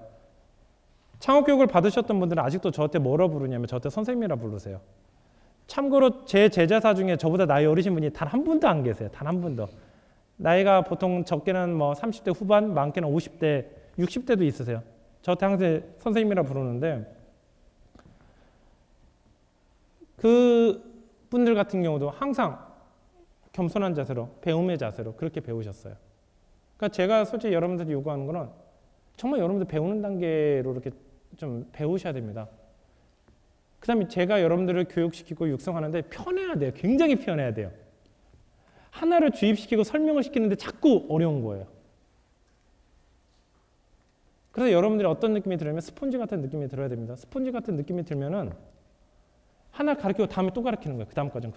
창업 교육을 받으셨던 분들은 아직도 저한테 뭐라 부르냐면 저한테 선생님이라 부르세요. 참고로 제 제자사 중에 저보다 나이 어리신 분이 단 한 분도 안 계세요. 단 한 분도. 나이가 보통 적게는 30대 후반, 많게는 50대, 60대도 있으세요. 저한테 항상 선생님이라 부르는데 그 분들 같은 경우도 항상 겸손한 자세로, 배움의 자세로 그렇게 배우셨어요. 그러니까 제가 솔직히 여러분들이 요구하는 거는 정말 여러분들 배우는 단계로 이렇게 좀 배우셔야 됩니다. 그 다음에 제가 여러분들을 교육시키고 육성하는데 편해야 돼요. 굉장히 편해야 돼요. 하나를 주입시키고 설명을 시키는데 자꾸 어려운 거예요. 그래서 여러분들이 어떤 느낌이 들으면 스폰지 같은 느낌이 들어야 됩니다. 스폰지 같은 느낌이 들면은 하나 가르치고 다음에 또 가르치는 거예요. 그 다음 과정.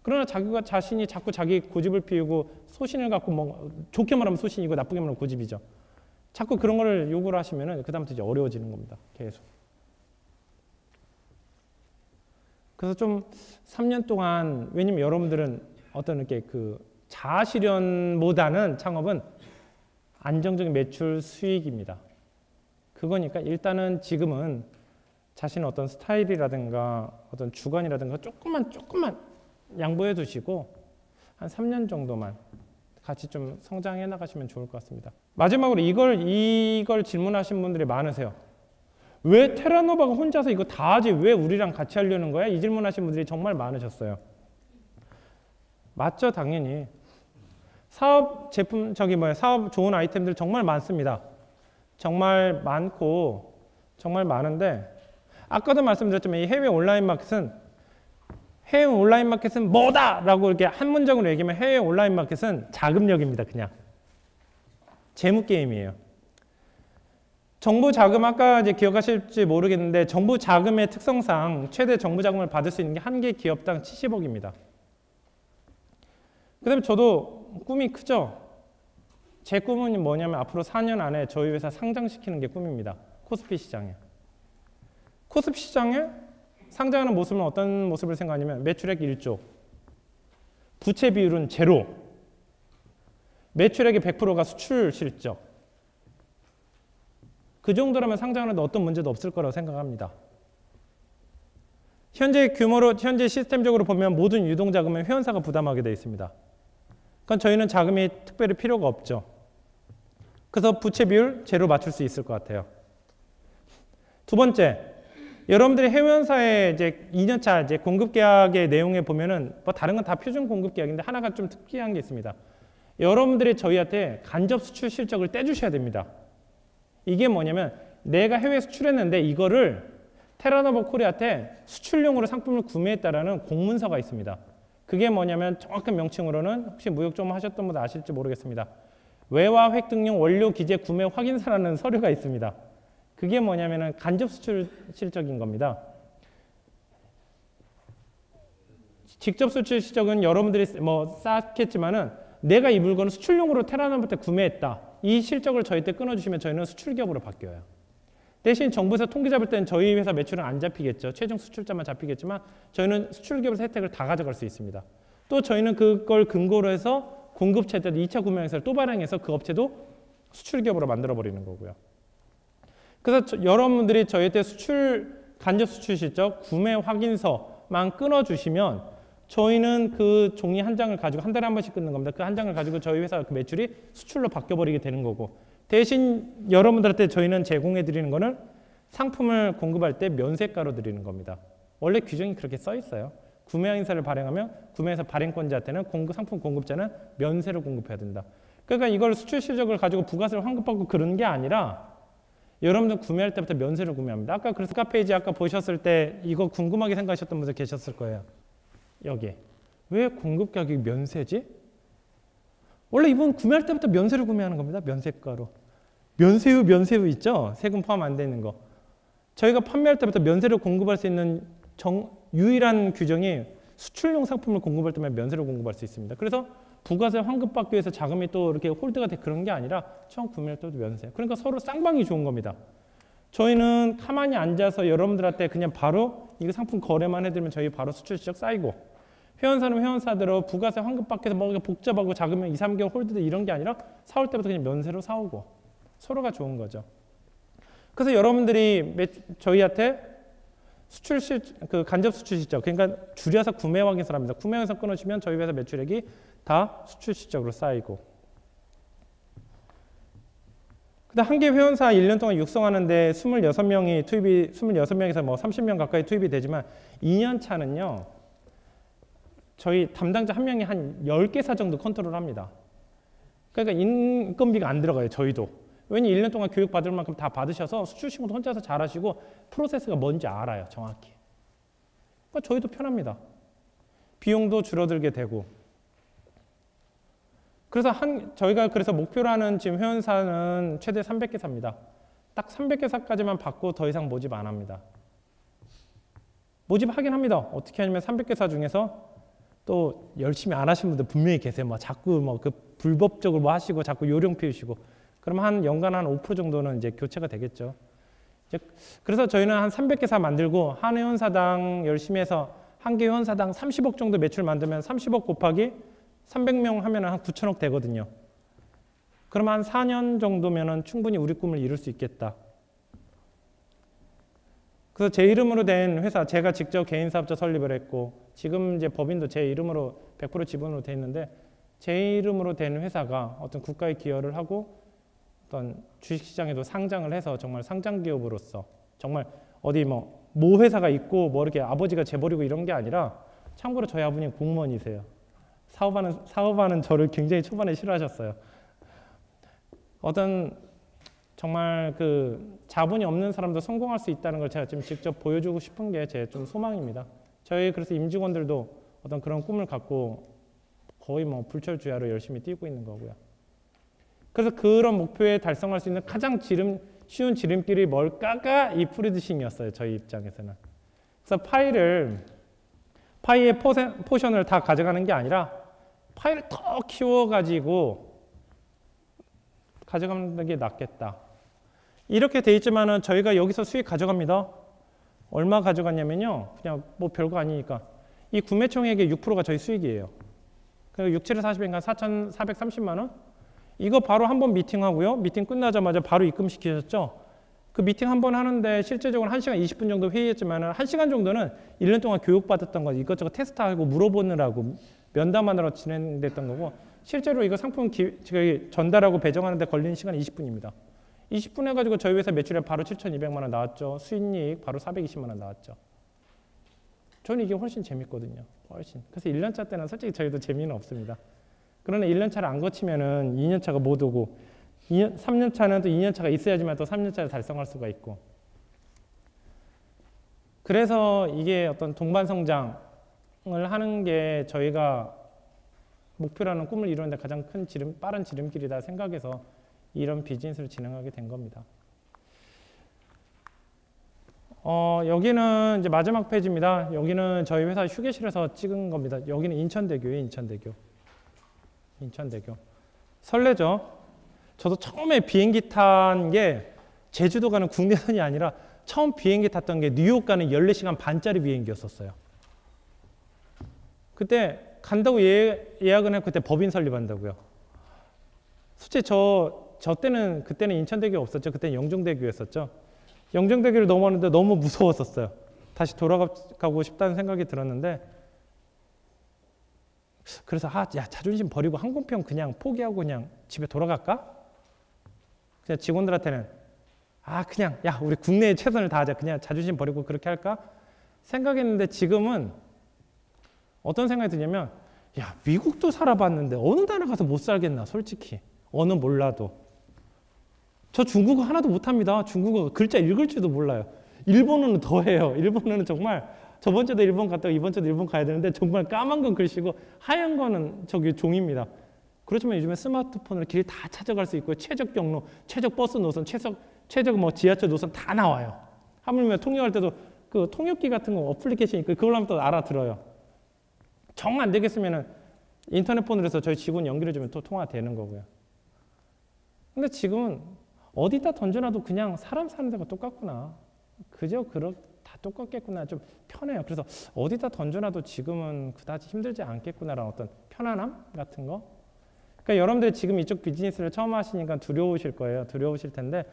그러나 자기가 자신이 자꾸 자기 고집을 피우고 소신을 갖고 좋게 말하면 소신이고 나쁘게 말하면 고집이죠. 자꾸 그런 걸 요구를 하시면은 그다음부터 이제 어려워지는 겁니다. 계속. 그래서 좀 3년 동안, 왜냐면 여러분들은 어떤 이렇게 그 자아 실현보다는 창업은 안정적인 매출 수익입니다. 그거니까 일단은 지금은 자신의 어떤 스타일이라든가 어떤 주관이라든가 조금만 양보해 두시고 한 3년 정도만 같이 좀 성장해 나가시면 좋을 것 같습니다. 마지막으로 이걸 질문하신 분들이 많으세요. 왜 테라노바가 혼자서 이거 다 하지 왜 우리랑 같이 하려는 거야? 이 질문하신 분들이 정말 많으셨어요. 맞죠, 당연히. 사업 좋은 아이템들 정말 많습니다. 정말 많고 정말 많은데 아까도 말씀드렸지만 이 해외 온라인 마켓은 뭐다! 라고 이렇게 한 문장으로 얘기하면 해외 온라인 마켓은 자금력입니다. 그냥. 재무 게임이에요. 정부 자금, 아까 이제 기억하실지 모르겠는데 정부 자금의 특성상 최대 정부 자금을 받을 수 있는 게 한 개 기업당 70억입니다. 그 다음에 저도 꿈이 크죠? 제 꿈은 뭐냐면 앞으로 4년 안에 저희 회사 상장시키는 게 꿈입니다. 코스피 시장에. 코스피 시장에 상장하는 모습은 어떤 모습을 생각하냐면 매출액 1조, 부채 비율은 제로, 매출액의 100%가 수출 실적. 그 정도라면 상장하는데 어떤 문제도 없을 거라고 생각합니다. 현재 시스템적으로 보면 모든 유동자금은 회원사가 부담하게 되어 있습니다. 그러니까 저희는 자금이 특별히 필요가 없죠. 그래서 부채 비율 제로 맞출 수 있을 것 같아요. 두 번째, 여러분들이 회원사의 이제 2년차 이제 공급 계약의 내용에 보면은 다른 건 다 표준 공급 계약인데 하나가 좀 특이한 게 있습니다. 여러분들이 저희한테 간접 수출 실적을 떼주셔야 됩니다. 이게 뭐냐면 내가 해외 수출했는데 이거를 테라노바 코리아한테 수출용으로 상품을 구매했다라는 공문서가 있습니다. 그게 뭐냐면 정확한 명칭으로는 혹시 무역 좀 하셨던 분들 아실지 모르겠습니다. 외화 획득용 원료 기재 구매 확인서라는 서류가 있습니다. 그게 뭐냐면은 간접 수출 실적인 겁니다. 직접 수출 실적은 여러분들이 쌓겠지만은 내가 이 물건을 수출용으로 테라노바한테 구매했다. 이 실적을 저희 때 끊어주시면 저희는 수출기업으로 바뀌어요. 대신 정부에서 통계 잡을 때는 저희 회사 매출은 안 잡히겠죠. 최종 수출자만 잡히겠지만 저희는 수출기업에서 혜택을 다 가져갈 수 있습니다. 또 저희는 그걸 근거로 해서 공급체 때 2차 구매 행사를 또 발행해서 그 업체도 수출기업으로 만들어버리는 거고요. 그래서 여러분들이 저희한테 간접 수출 실적 구매 확인서만 끊어주시면 저희는 그 종이 한 장을 가지고 한 달에 한 번씩 끊는 겁니다. 그 한 장을 가지고 저희 회사 그 매출이 수출로 바뀌어버리게 되는 거고, 대신 여러분들한테 저희는 제공해 드리는 거는 상품을 공급할 때 면세가로 드리는 겁니다. 원래 규정이 그렇게 써 있어요. 구매 확인서를 발행하면 구매해서 발행권자한테는 상품 공급자는 면세로 공급해야 된다. 그러니까 이걸 수출 실적을 가지고 부가세를 환급받고 그런 게 아니라 여러분들 구매할 때부터 면세로 구매합니다. 아까 그래서 카페이지 아까 보셨을 때 이거 궁금하게 생각하셨던 분들 계셨을 거예요. 여기 왜 공급 가격이 면세지? 원래 이분 구매할 때부터 면세로 구매하는 겁니다. 면세가로. 면세유 있죠? 세금 포함 안 되는 거. 저희가 판매할 때부터 면세로 공급할 수 있는 유일한 규정이 수출용 상품을 공급할 때만 면세로 공급할 수 있습니다. 그래서 부가세 환급받기 위해서 자금이 또 이렇게 홀드가 돼 그런 게 아니라 처음 구매할 때도 면세. 그러니까 서로 쌍방이 좋은 겁니다. 저희는 가만히 앉아서 여러분들한테 그냥 바로 이거 상품 거래만 해드리면 저희 바로 수출 실적 쌓이고, 회원사는 회원사대로 부가세 환급받기 위해서 뭐 복잡하고 자금이 2, 3개월 홀드돼 이런 게 아니라 사올 때부터 그냥 면세로 사오고 서로가 좋은 거죠. 그래서 여러분들이 저희한테 그 간접 수출 실적, 그러니까 줄여서 구매 확인서랍니다. 구매 확인서 끊어주면 저희 회사 매출액이 다 수출 실적으로 쌓이고. 근데 한 개 회원사 1년 동안 육성하는데 26명에서 뭐 30명 가까이 투입이 되지만 2년 차는요. 저희 담당자 한 명이 한 10개사 정도 컨트롤 합니다. 그러니까 인건비가 안 들어가요. 저희도. 왜냐면 1년 동안 교육 받을 만큼 다 받으셔서 수출 신고도 혼자서 잘하시고 프로세스가 뭔지 알아요. 정확히. 그러니까 저희도 편합니다. 비용도 줄어들게 되고. 그래서 저희가 그래서 목표로 하는 지금 회원사는 최대 300개사입니다. 딱 300개사까지만 받고 더 이상 모집 안 합니다. 모집하긴 합니다. 어떻게 하냐면 300개사 중에서 또 열심히 안 하시는 분들 분명히 계세요. 뭐 자꾸 뭐 그 불법적으로 뭐 하시고 자꾸 요령 피우시고. 그러면 한 연간 한 5% 정도는 이제 교체가 되겠죠. 그래서 저희는 한 300개사 만들고 한 회원사당 열심히 해서 한 개 회원사당 30억 정도 매출 만들면 30억 곱하기 300명 하면 한 9천억 되거든요. 그러면 한 4년 정도면 충분히 우리 꿈을 이룰 수 있겠다. 그래서 제 이름으로 된 회사, 제가 직접 개인 사업자 설립을 했고, 지금 이제 법인도 제 이름으로 100% 지분으로 돼 있는데, 제 이름으로 된 회사가 어떤 국가에 기여를 하고 어떤 주식시장에도 상장을 해서 정말 상장 기업으로서 정말 어디 모 회사가 있고 뭐 이렇게 아버지가 재벌이고 이런 게 아니라, 참고로 저희 아버님 공무원이세요. 사업하는 저를 굉장히 초반에 싫어하셨어요. 어떤 정말 그 자본이 없는 사람도 성공할 수 있다는 걸 제가 지금 직접 보여주고 싶은 게 제 좀 소망입니다. 저희 그래서 임직원들도 어떤 그런 꿈을 갖고 거의 뭐 불철주야로 열심히 뛰고 있는 거고요. 그래서 그런 목표에 달성할 수 있는 가장 쉬운 지름길이 뭘까가 이 프리드싱이었어요. 저희 입장에서는. 그래서 파이의 포션을 다 가져가는 게 아니라 파이를 더 키워가지고 가져가는 게 낫겠다. 이렇게 돼 있지만은 저희가 여기서 수익 가져갑니다. 얼마 가져갔냐면요. 그냥 뭐 별거 아니니까. 이 구매총액의 6%가 저희 수익이에요. 그리고 6, 7에 40이니까 4,430만 원? 이거 바로 한번 미팅하고요. 미팅 끝나자마자 바로 입금시키셨죠? 그 미팅 한 번 하는데 실제적으로 1시간 20분 정도 회의했지만 1시간 정도는 1년 동안 교육받았던 거 이것저것 테스트하고 물어보느라고 면담하느라 진행됐던 거고, 실제로 이거 상품 전달하고 배정하는데 걸리는 시간이 20분입니다. 20분 해가지고 저희 회사 매출액 바로 7,200만 원 나왔죠. 수익이익 바로 420만 원 나왔죠. 저는 이게 훨씬 재밌거든요. 훨씬. 그래서 1년차 때는 솔직히 저희도 재미는 없습니다. 그러나 1년차를 안 거치면은 2년차가 못 오고, 3년차는 또 2년차가 있어야지만 또 3년차를 달성할 수가 있고. 그래서 이게 어떤 동반성장을 하는 게 저희가 목표라는 꿈을 이루는데 가장 큰 빠른 지름길이다 생각해서 이런 비즈니스를 진행하게 된 겁니다. 여기는 이제 마지막 페이지입니다. 여기는 저희 회사 휴게실에서 찍은 겁니다. 여기는 인천대교예요. 인천대교. 설레죠? 저도 처음에 비행기 탄 게 제주도 가는 국내선이 아니라 처음 비행기 탔던 게 뉴욕 가는 14시간 반짜리 비행기였었어요. 그때 간다고 예약은 했고 그때 법인 설립한다고요. 솔직히 그때는 인천대교 없었죠. 그때는 영종대교였었죠. 영종대교를 넘어왔는데 너무 무서웠었어요. 다시 돌아가고 싶다는 생각이 들었는데 그래서 야 자존심 버리고 항공편 그냥 포기하고 그냥 집에 돌아갈까? 그냥 직원들한테는 그냥 야 우리 국내에 최선을 다하자 그냥 자존심 버리고 그렇게 할까? 생각했는데 지금은 어떤 생각이 드냐면 야 미국도 살아봤는데 어느 나라 가서 못 살겠나 솔직히 언어 몰라도 저 중국어 하나도 못합니다. 중국어 글자 읽을 줄도 몰라요. 일본어는 더해요. 일본어는 정말 저번 주도 일본 갔다가 이번 주도 일본 가야 되는데 정말 까만 건 글씨고 하얀 거는 저기 종입니다. 그렇지만 요즘에 스마트폰으로 길 다 찾아갈 수 있고 최적 경로, 최적 버스 노선, 최적 뭐 지하철 노선 다 나와요. 하물며 통역할 때도 그 통역기 같은 거 어플리케이션 있고 그걸로 하면 또 알아들어요. 정 안 되겠으면은 인터넷 폰으로 해서 저희 직원 연결해주면 또 통화되는 거고요. 근데 지금은 어디다 던져놔도 그냥 사람 사는 데가 똑같구나. 그저 다 똑같겠구나. 좀 편해요. 그래서 어디다 던져놔도 지금은 그다지 힘들지 않겠구나라는 어떤 편안함 같은 거. 그러니까 여러분들이 지금 이쪽 비즈니스를 처음 하시니까 두려우실 거예요. 두려우실 텐데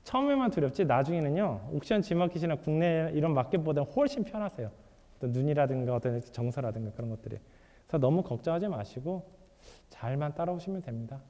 처음에만 두렵지 나중에는요. 옥션 지마켓이나 국내 이런 마켓보다 훨씬 편하세요. 어떤 눈이라든가 어떤 정서라든가 그런 것들이. 그래서 너무 걱정하지 마시고 잘만 따라오시면 됩니다.